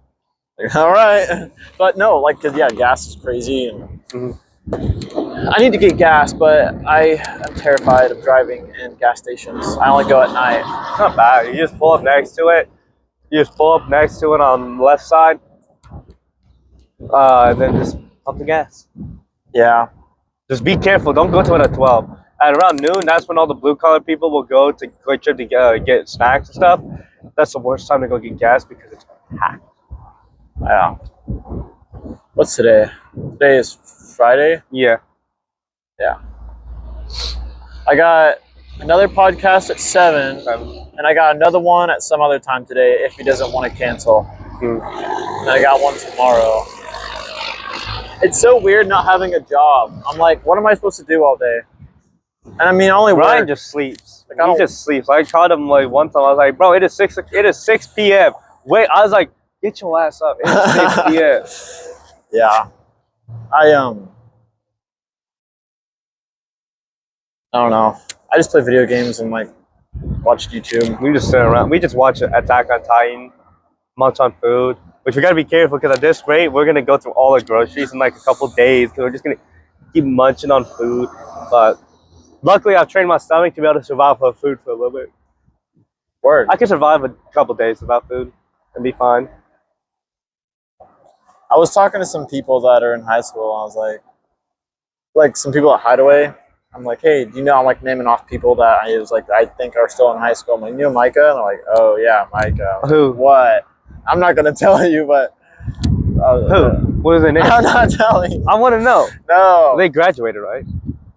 like, all right. But no, like, cause yeah, gas is crazy and I need to get gas, but I am terrified of driving in gas stations. I only go at night. It's not bad. You just pull up next to it. You just pull up next to it on the left side. And then just pump the gas. Yeah. Just be careful. Don't go to it at 12. At around noon, that's when all the blue-collar people will go to Quick Trip to get snacks and stuff. That's the worst time to go get gas because it's packed. Yeah. What's today? Today is Friday? Yeah. Yeah. I got another podcast at 7, and I got another one at some other time today if he doesn't want to cancel. And I got one tomorrow. It's so weird not having a job. I'm like, what am I supposed to do all day? And I mean, only Ryan just sleeps. Like, he just sleeps. I called him like one time. I was like, bro, it is 6 p.m. Wait, I was like, get your ass up. It's 6 p.m. Yeah. I don't know. I just play video games and like watch YouTube. We just sit around. We just watch Attack on Titan, munch on food. Which we gotta be careful because at this rate, we're gonna go through all the groceries in like a couple days because we're just gonna keep munching on food. But luckily, I've trained my stomach to be able to survive without food for a little bit. Word. I can survive a couple days without food and be fine. I was talking to some people that are in high school. And I was like some people at Hideaway. I'm like, hey, do you know? I'm like naming off people that I think are still in high school. I'm like, you know Micah? And they're like, oh yeah, Micah. Who? What? I'm not gonna tell you, but who? What is their name? I'm not telling you. I want to know. No. They graduated, right?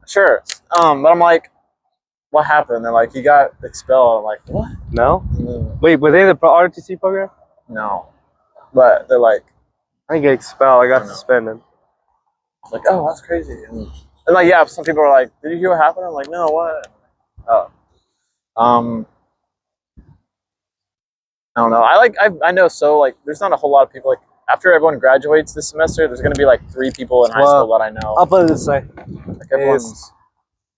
Sure. But I'm like, what happened? They're like, you got expelled. I'm like, what? No. Wait, were they in the ROTC program? No. But they're like, I didn't get expelled. I got suspended. Like, oh, that's crazy. And like, yeah, some people are like, did you hear what happened? I'm like, no, what? Oh. I don't know. I know so like there's not a whole lot of people like after everyone graduates this semester, there's gonna be like 3 people in high school that I know. I'll put it this way. Like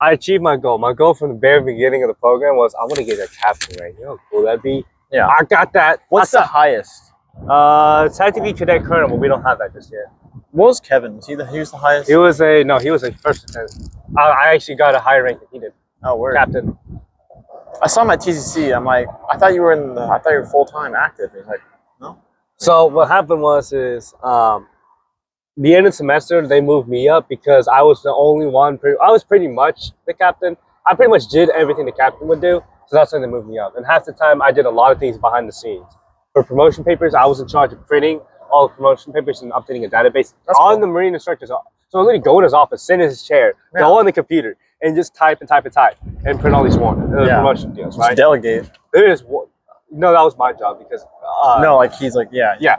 I achieved my goal. My goal from the very beginning of the program was I want to get a captain rank. You know how cool that'd be? Yeah. I got that. What's the highest? It's had to be cadet colonel, but we don't have that just yet. What was Kevin? Was he the highest? He was a first lieutenant. I actually got a higher rank than he did. Oh, word. Captain. I saw him at TCC. I'm like, I thought you were full-time active. He's like, no. So what happened was the end of the semester they moved me up because I was the only one. I was pretty much the captain. I pretty much did everything the captain would do. So that's when they moved me up. And half the time I did a lot of things behind the scenes. For promotion papers, I was in charge of printing all the promotion papers and updating a database on the Marine instructors. So I literally go in his office, sit in his chair, go on the computer, and just type and print all these promotion deals, right? Just delegate. There is one. No, that was my job because no, like he's like yeah.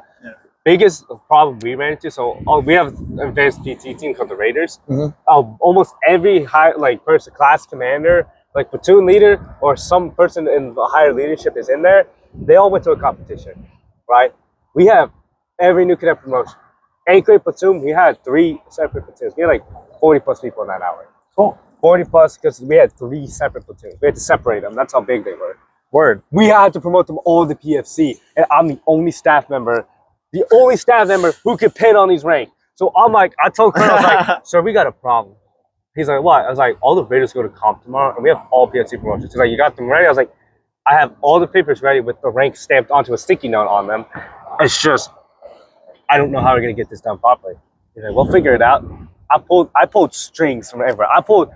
Biggest problem we ran into. So we have an advanced PT team called the Raiders. Almost every person, class commander, like platoon leader, or some person in the higher leadership is in there. They all went to a competition, right? We have every new cadet promotion. 8th grade platoon, we had 3 separate platoons. We had like 40 plus people in that hour. Cool. 40 plus because we had 3 separate platoons. We had to separate them. That's how big they were. Word. We had to promote them all to PFC, and I'm the only staff member who could pin on these ranks. So I'm like, I told Colonel, I was like, sir, we got a problem. He's like, what? I was like, all the raiders go to comp tomorrow, and we have all PFC promotions. He's like, you got them ready? I was like, I have all the papers ready with the rank stamped onto a sticky note on them. It's just, I don't know how we're gonna get this done properly. He's like, we'll figure it out. I pulled strings from everywhere. I pulled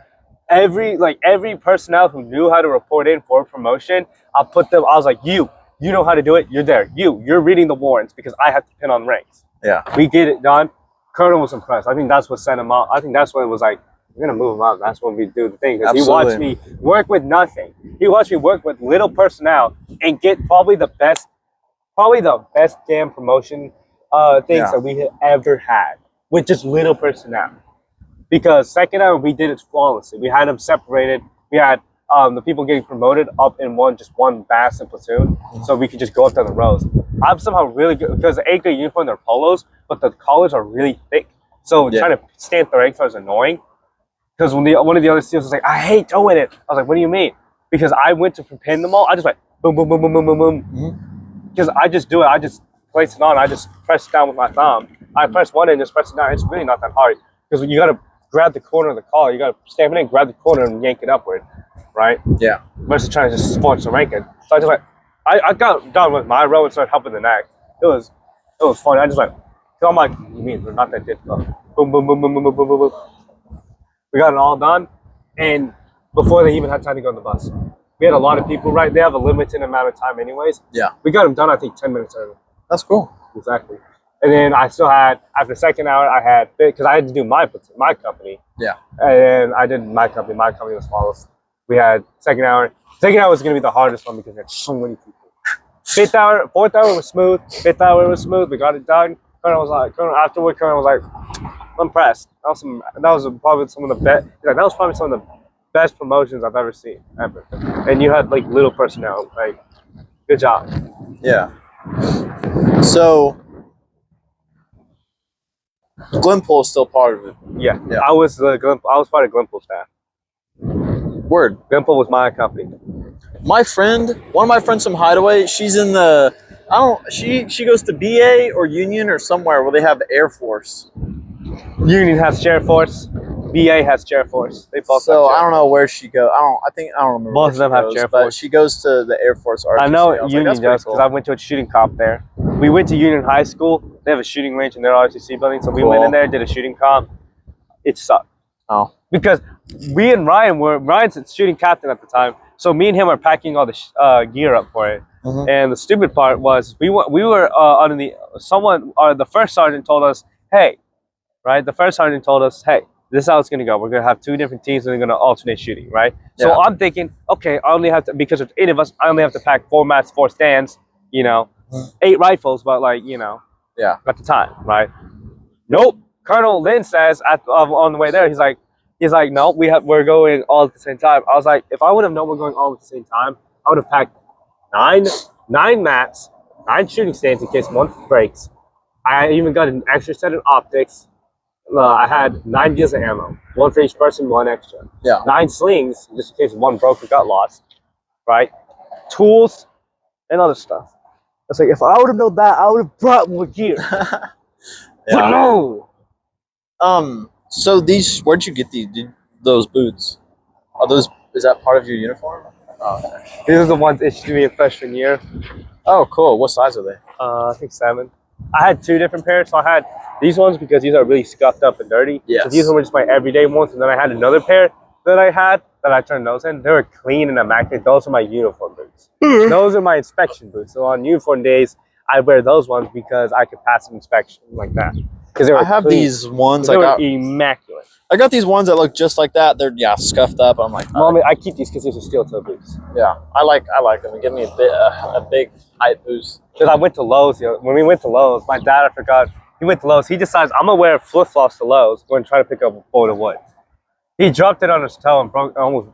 every personnel who knew how to report in for promotion. I was like, you know how to do it. You're there. You're reading the warrants because I have to pin on ranks. Yeah. We get it done. Colonel was impressed. I think that's what sent him out. I think that's what it was like. We're gonna move him out. That's when we do the thing. Because he watched me work with nothing. He watched me work with little personnel and get probably the best damn promotion things that we had ever had with just little personnel. Because second hour we did it flawlessly. We had them separated. We had the people getting promoted up in one massive platoon, so we could just go up down the rows. I'm somehow really good because the 8th grade uniform, they're polos, but the collars are really thick. So trying to stand the ranks was annoying. Because when one of the other SEALs was like, I hate doing it. I was like, what do you mean? Because I went to pin them all. I just went boom, boom, boom, boom, boom, boom, boom. Because I just do it. I just place it on. I just press it down with my thumb. I press one and just press it down. It's really not that hard. Because you got to grab the corner of the collar. You got to stamp it in, grab the corner, and yank it upward. Right? Yeah. Versus trying to just sponge the rank in. So I just like, I got done with my row and started helping the neck. It was funny. I just like, so I'm like, you mean they're not that difficult? Boom, boom, boom, boom, boom, boom, boom, boom, boom. We got it all done, and before they even had time to go on the bus. We had a lot of people, right? They have a limited amount of time anyways. Yeah. We got them done, I think, 10 minutes early. That's cool. Exactly. And then I still had, after the second hour, because I had to do my company. Yeah. And then I did my company. My company was smallest. We had second hour. Second hour was going to be the hardest one because we had so many people. Fourth hour was smooth. Fifth hour was smooth. We got it done. Colonel was like, I'm impressed. That was probably some of the best. That was probably some of the best promotions I've ever seen, ever. And you had like little personnel. Like, good job. Yeah. So, Glenpool is still part of it. Yeah. I was part of Glenpool staff. Word. Glenpool was my company. One of my friends from Hideaway, she's in the, she goes to BA or Union or somewhere where they have Air Force. Union has Chair Force. BA has Chair Force. They both. So I don't know where she goes. I don't remember. Both of them have Chair Force. But she goes to the Air Force RTC. I know Union does because I went to a shooting comp there. We went to Union High School. They have a shooting range in their RTC building, so we went in there, did a shooting comp. It sucked. Oh. Because we and Ryan's a shooting captain at the time, so me and him are packing all the gear up for it. Mm-hmm. And the stupid part was we were the first sergeant told us, hey. Right, the first sergeant told us, "Hey, this is how it's gonna go. We're gonna have 2 different teams, and they're gonna alternate shooting." Right. Yeah. So I'm thinking, okay, I only have to, because there's 8 of us, I only have to pack 4 mats, 4 stands, 8 rifles, but at the time, right? Nope. Colonel Lynn says on the way there, he's like, no, we're going all at the same time. I was like, if I would have known we're going all at the same time, I would have packed 9 mats, 9 shooting stands in case one breaks. I even got an extra set of optics. I had 9 deals of ammo, 1 for each person, 1 extra. Yeah. 9 slings, just in case one broke or got lost. Right? Tools and other stuff. It's like, if I would have known that, I would have brought more gear. But no. So where'd you get those boots? Is that part of your uniform? Oh, okay. These are the ones issued to me in freshman year. Oh, cool. What size are they? I think 7. I had 2 different pairs. So I had these ones because these are really scuffed up and dirty. Yes. So these were just my everyday ones. And then I had another pair that I turned those in. They were clean and immaculate. Those are my uniform boots. Those are my inspection boots. So on uniform days, I wear those ones because I could pass an inspection like that. Because I have these ones. They were immaculate. I got these ones that look just like that. They're scuffed up. I'm like, Mommy, I keep these because these are steel toe boots. Yeah, I like them. They give me a big height boost. Because I went to Lowe's. When we went to Lowe's, my dad, I forgot. He went to Lowe's. He decides I'm gonna wear flip flops to Lowe's. We're gonna try to pick up a bolt of wood. He dropped it on his toe and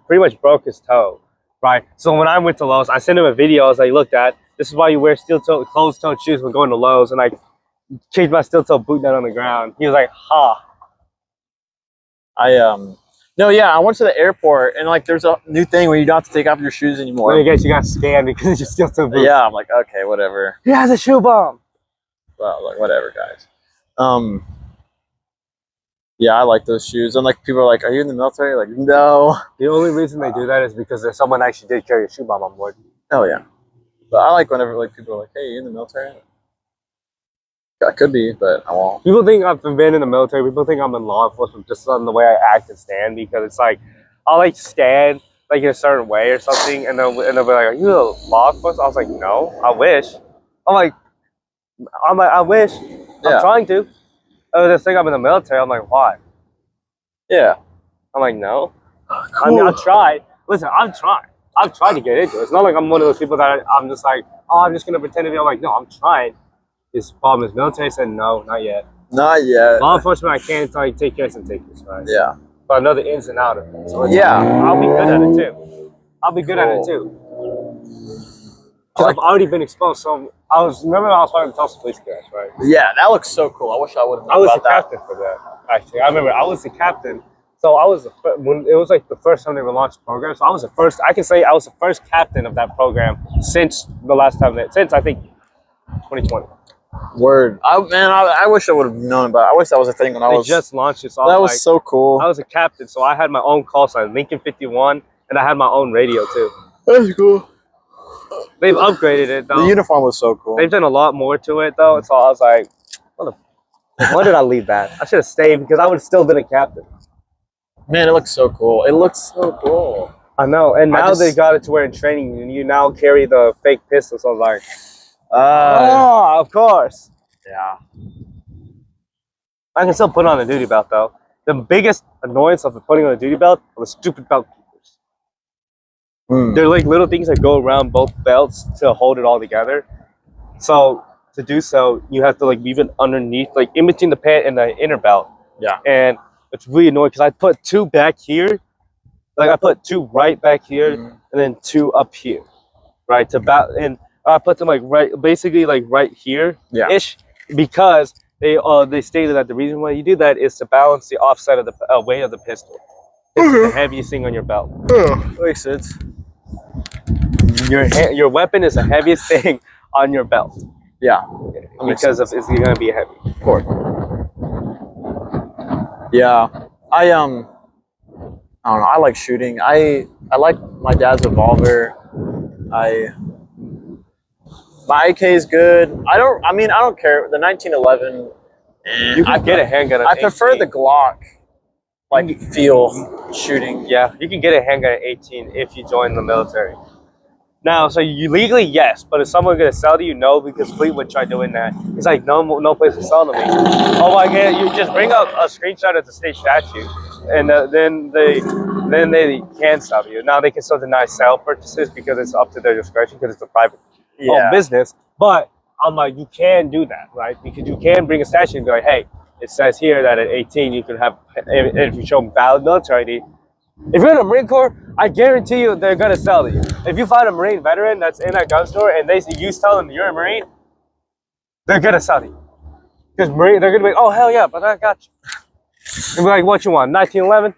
pretty much broke his toe. Right. So when I went to Lowe's, I sent him a video. I was like, look, Dad, this is why you wear closed-toed shoes when going to Lowe's. And I changed my steel toe boot down on the ground. He was like, ha. No, yeah, I went to the airport and like there's a new thing where you don't have to take off your shoes anymore. Well, I guess you got scanned because you're still too boots. Yeah, I'm like, okay, whatever. He has a shoe bomb. Well, like whatever, guys. Yeah, I like those shoes. And like people are like, "Are you in the military?" Like, no. The only reason they do that is because there's someone actually did carry a shoe bomb on board. Oh yeah. But I like whenever like people are like, "Hey, you in the military?" I could be, but I won't. People think I've been in the military. People think I'm in law enforcement just on the way I act and stand, because it's like I'll like stand like in a certain way or something, and they'll be like, "Are you a law enforcement?" I was like, "No, I wish." I'm like, I wish. Yeah. I'm trying to. Oh, they think I'm in the military. I'm like, why? Yeah. I'm like, no. Cool. I mean, I've tried. Listen, I've tried. I've tried to get into it. It's not like I'm one of those people that I'm just like, oh, I'm just gonna pretend to be. I'm like, no, I'm trying. This problem is military. I said no, not yet. Not yet. Law enforcement, I can't until I take care of some takers, right? Yeah. But I know the ins and outs of it. So Yeah. I'll be good at it too. I'll be good at it too. Because I've already been exposed. So remember I was part of the Tulsa Police Cast, right? Yeah, that looks so cool. I wish I would have. I was the captain for that. Actually, I remember I was the captain. So I was when it was like the first time they were launched the program. So I was the first. I can say I was the first captain of that program since the last time since I think 2020. Word. I wish I would have known about it. I wish that was a thing when I was. They just launched it. So that was so cool. I was a captain, so I had my own call sign, Lincoln 51, and I had my own radio too. That's cool. They've upgraded it though. The uniform was so cool. They've done a lot more to it though. So I was like, why did I leave that? I should have stayed because I would have still been a captain. Man, it looks so cool. It looks so cool. I know, and now they got it to where in training, and you now carry the fake pistol. So I was like, oh, of course. Yeah. I can still put on a duty belt though. The biggest annoyance of putting on a duty belt are the stupid belt keepers. They're like little things that go around both belts to hold it all together. So to do so, you have to like leave it underneath, like in between the pant and the inner belt. Yeah. And it's really annoying because I put two back here, like I put two right back here, and then two up here, right and I put them like basically like right here, ish, because they stated that the reason why you do that is to balance the offset of the weight of the pistol. It's the heaviest thing on your belt. Makes sense. Your weapon is the heaviest thing on your belt. Yeah. Because it's going to be heavy. Of course. Yeah. I don't know. I like shooting. I like my dad's revolver. My AK is good. I don't care. The 1911. You can get a handgun. I prefer the Glock. Like feel shooting. Yeah, you can get a handgun at 18 if you join the military. Now, so you legally, yes, but is someone going to sell to you? No, because Fleetwood tried doing that. It's like no place to sell to me. Oh my God! You just bring up a screenshot of the state statute, and then they can sell to you. Now they can still deny sale purchases because it's up to their discretion because it's a private business. But I'm like, you can do that, right? Because you can bring a statute and be like, hey, it says here that at 18 you can have, if you show valid military ID. If you're in the Marine Corps, I guarantee you they're gonna sell to you. If you find a Marine veteran that's in that gun store and you tell them you're a Marine, they're gonna sell to you. Because Marine, they're gonna be like, oh hell yeah, but I got you. They'll be like, what you want? 1911?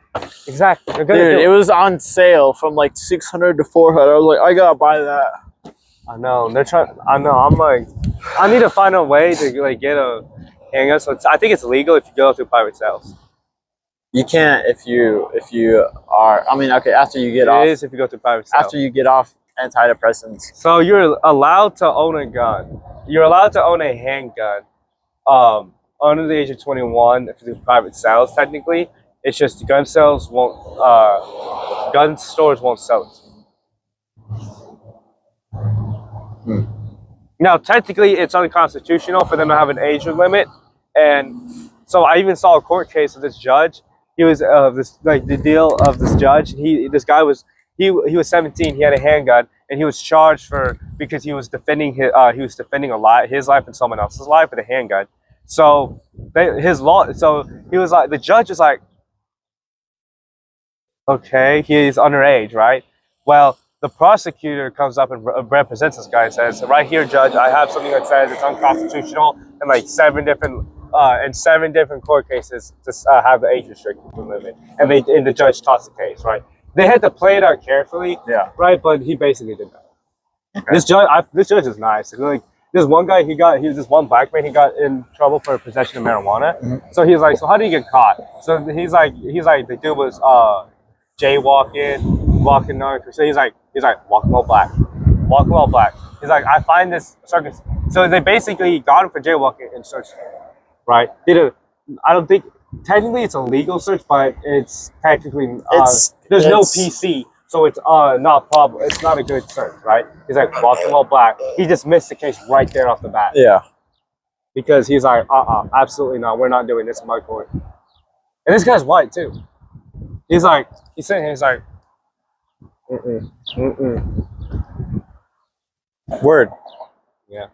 Exactly. They're gonna do it was on sale from like 600 to 400. I was like, I gotta buy that. I know. They're trying. I know. I'm like, I need to find a way to like get a handgun. So I think it's legal if you go through private sales. You can't if you are. I mean, okay. After you get off, it is if you go through private sales. After you get off antidepressants. So you're allowed to own a gun. You're allowed to own a handgun. Under the age of 21, if it's private sales, technically, it's just gun sales won't. Gun stores won't sell it. Now, technically, it's unconstitutional for them to have an age limit, and so I even saw a court case of this judge. He was the deal of this judge. This guy was 17. He had a handgun, and he was charged because he was defending his life and someone else's life with a handgun. So he was like, the judge is like, okay, he's underage, right? Well, the prosecutor comes up and represents this guy and says, right here, judge, I have something that says it's unconstitutional in like 7 different in 7 different court cases to have the age restriction limit, and the judge tossed the case. Right? They had to play it out carefully. Yeah. Right, but he basically did that. Okay. This judge is nice. Like this one guy, this one black man, he got in trouble for possession of marijuana. So he's like, so how did he get caught? So he's like, the dude was jaywalking, walking on. So he's like, walking while black. He's like, I find this circus. So they basically got him for jaywalking and searched him. Right? I don't think technically it's a legal search, but it's technically there's no PC. So it's not problem. It's not a good search, right? He's like walking while black. He just missed the case right there off the bat. Yeah. Because he's like, absolutely not. We're not doing this in my court. And this guy's white too. He's sitting here. He's like, Word. Yeah.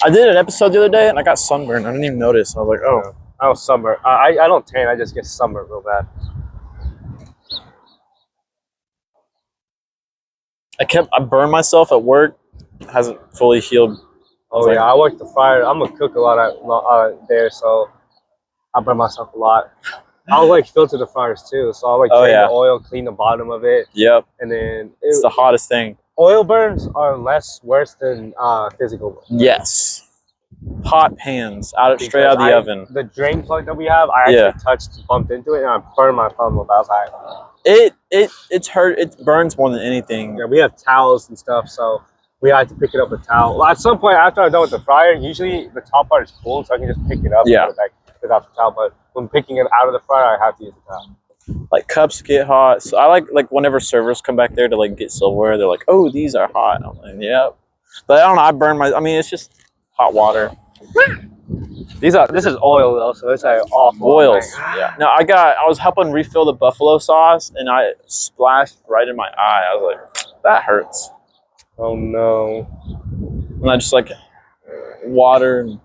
I did an episode the other day and I got sunburned. I didn't even notice. I was like, oh. I don't sunburn. I don't tan. I just get sunburned real bad. I burned myself at work. It hasn't fully healed. I work the fire. I'm a cook a lot out there, so I burn myself a lot. I'll like filter the fryers too, so I'll like drain the oil, clean the bottom of it. Yep. And then it's the hottest thing. Oil burns are worse than physical burns. Yes. Hot pans straight out of the oven. The drain plug that we have, I actually bumped into it, and I burned my thumb outside. It's hurt. It burns more than anything. Yeah, we have towels and stuff, so we had to pick it up with towel. Well, at some point after I'm done with the fryer, usually the top part is full, so I can just pick it up and put it back without the towel. But when picking it out of the fryer, I have to use the towel. Like cups get hot, so I like whenever servers come back there to like get silverware, they're like, "Oh, these are hot." I'm like, "Yep," but I don't know. I burn my. I mean, it's just hot water. This is oil though, so it's like awful. Oils. Yeah. No, I was helping refill the buffalo sauce, and I splashed right in my eye. I was like, "That hurts." Oh no. And I just like water, and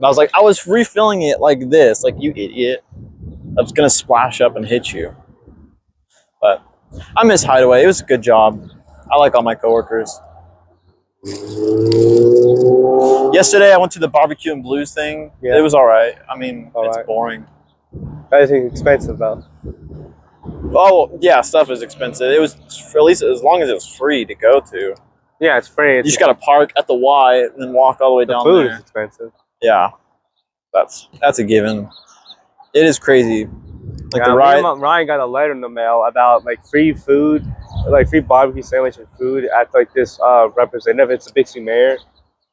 I was like, I was refilling it like this, like you idiot. I was gonna splash up and hit you. But I miss Hideaway. It was a good job. I like all my coworkers. Yesterday I went to the barbecue and blues thing. Yeah. It was all right. I mean, it's boring. That is expensive though. Oh yeah, stuff is expensive. It was at least as long as it was free to go to. Yeah, it's free. You just gotta park at the Y and then walk all the way down there. The food is expensive. Yeah, that's a given. It is crazy. Like Ryan got a letter in the mail about like free food, like free barbecue sandwich and food at like this representative. It's the Bixby mayor.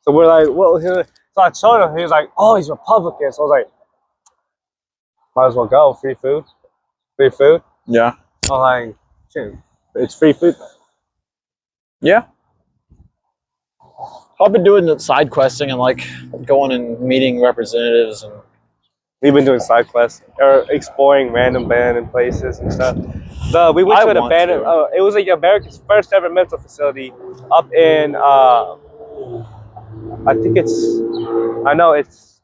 So we're like, well, so I showed him. He was like, oh, he's Republican. So I was like, might as well go. Free food. Yeah. I'm like, shit, it's free food. Yeah. I've been doing the side questing and like going and meeting representatives, and we've been doing side quests or exploring random abandoned places and stuff. We went to an abandoned. It was like America's first ever mental facility up in. I think it's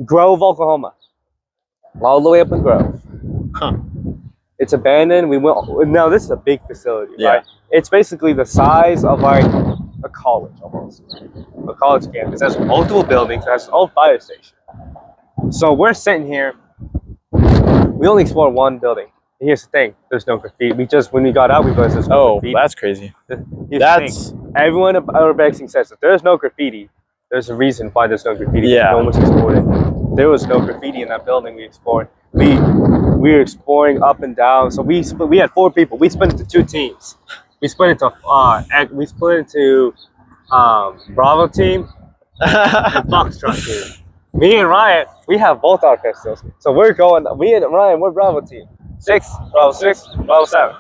Grove, Oklahoma. All the way up in Grove. Huh. It's abandoned. We went. Now this is a big facility, right? It's basically the size of like a college almost. A college campus. It has multiple buildings. It has an old fire station. So we're sitting here. We only explored one building. And here's the thing: there's no graffiti. When we got out, we realized there's no graffiti. That's crazy. Everyone at our vaccine says that there's no graffiti. There's a reason why there's no graffiti. Yeah. No one's explored it. There was no graffiti in that building we explored. We were exploring up and down. So we had 4 people. We split into 2 teams. We split into Bravo team and Foxtrot team. Me and Ryan, we have both our pistols. So we're going. Me and Ryan, we're Bravo team. 6, Bravo 6, Bravo 7.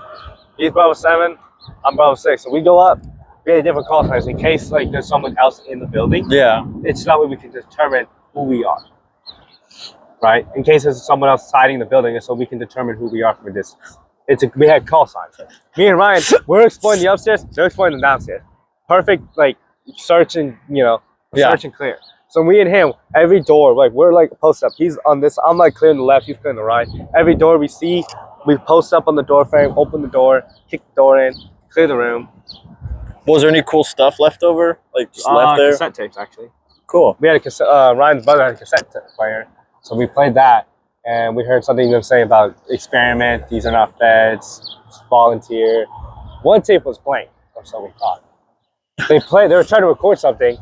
He's Bravo 7. I'm Bravo 6. So we go up. We had different call signs in case like there's someone else in the building. Yeah. It's not where we can determine who we are. Right? In case there's someone else siding the building, so we can determine who we are from a distance. We had call signs. Me and Ryan, we're exploring the upstairs, they're exploring the downstairs. Perfect, like search and clear. So me and him, every door, like we're like post up. He's on this, I'm like clearing the left, he's clearing the right. Every door we see, we post up on the door frame, open the door, kick the door in, clear the room. Was there any cool stuff left over? Like just left there? Cassette tapes, actually. Cool. We had a cassette, Ryan's brother had a cassette player, so we played that, and we heard something them say about experiment. These are not feds. Volunteer. One tape was blank, or so we thought. They were trying to record something.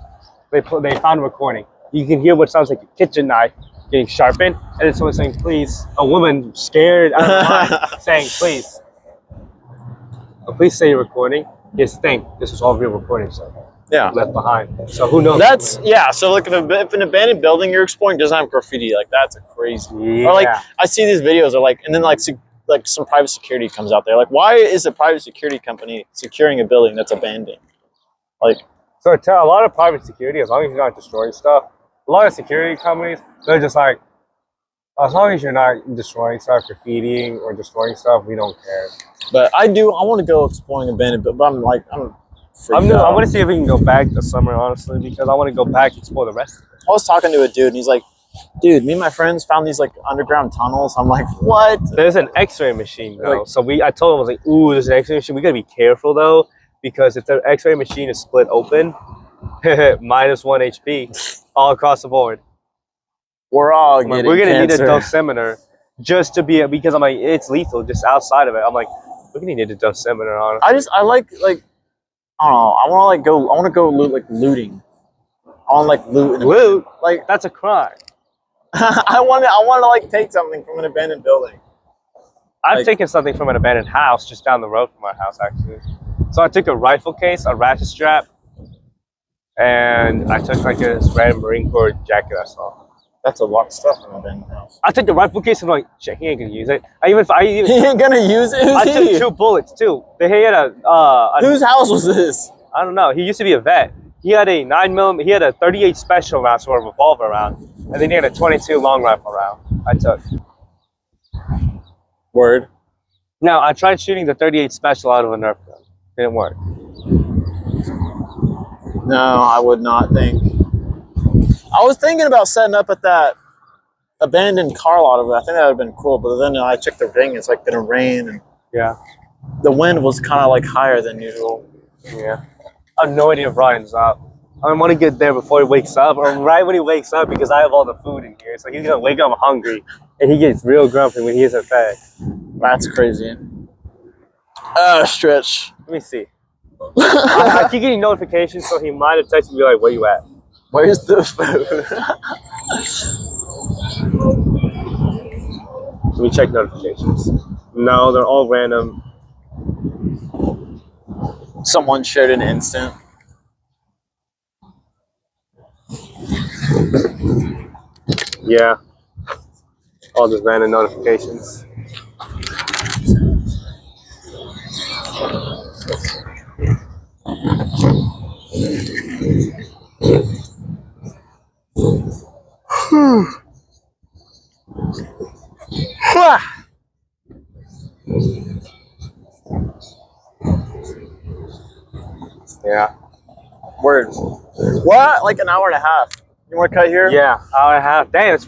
They found a recording. You can hear what sounds like a kitchen knife getting sharpened, and then someone saying, "Please." A woman scared out of her mind saying, "Please." Please say you're recording. Just think this was all real recording, so Yeah. left behind. So who knows? That's So like if an abandoned building you're exploring doesn't have graffiti, like that's a crazy. Yeah. Or like I see these videos, or like, and then like some private security comes out there. Like, why is a private security company securing a building that's abandoned? Like, so I tell a lot of private security, as long as you're not destroying stuff, a lot of security companies, they're just like, as long as you're not destroying stuff, graffitiing or destroying stuff, we don't care. but I want to go exploring abandoned, but I'm like I want to see if we can go back this summer, honestly, because I want to go back and explore the rest of it. I was talking to a dude, and he's like, dude, me and my friends found these like underground tunnels. I'm like, what? There's an X-ray machine though. Like, so I told him, I was like, ooh, there's an X-ray machine. We gotta be careful though, because if the X-ray machine is split open, -1 HP all across the board. We're gonna need a dosimeter just to be, because I'm like, it's lethal just outside of it. I'm like, we're gonna need a dosimeter on it. I like I don't know. I want to go looting. I want like Loot? Like That's a crime. I want to like take something from an abandoned building. I've taken something from an abandoned house just down the road from our house, actually. So I took a rifle case, a ratchet strap, and I took like a red Marine Corps jacket I saw. That's a lot of stuff in an abandoned house. I took the rifle case and I'm like, shit, he ain't gonna use it. He ain't gonna use it? I took 2 bullets too. He had a whose house was this? I don't know. He used to be a vet. He had a 9mm, he had a 38 special round, so a revolver round, and then he had a 22 long rifle round. I took. Word. Now I tried shooting the 38 special out of a Nerf gun. Didn't work. No, I would not think. I was thinking about setting up at that abandoned car lot over there. I think that would have been cool, but then I checked the ring. It's like gonna rain, and yeah, the wind was kind of like higher than usual. Yeah, I have no idea if Ryan's up. I want to get there before he wakes up, or right when he wakes up, because I have all the food in here. So he's gonna wake up hungry, and he gets real grumpy when he isn't fed. That's crazy. Stretch. Let me see. I keep getting notifications, so he might have texted me like, "Where you at?" Where's the food? Let me check notifications. No, they're all random. Someone shared an instant. Yeah. All just random notifications. Yeah. Word. What? Like an hour and a half. You want to cut here? Yeah, hour and a half. Dang, it's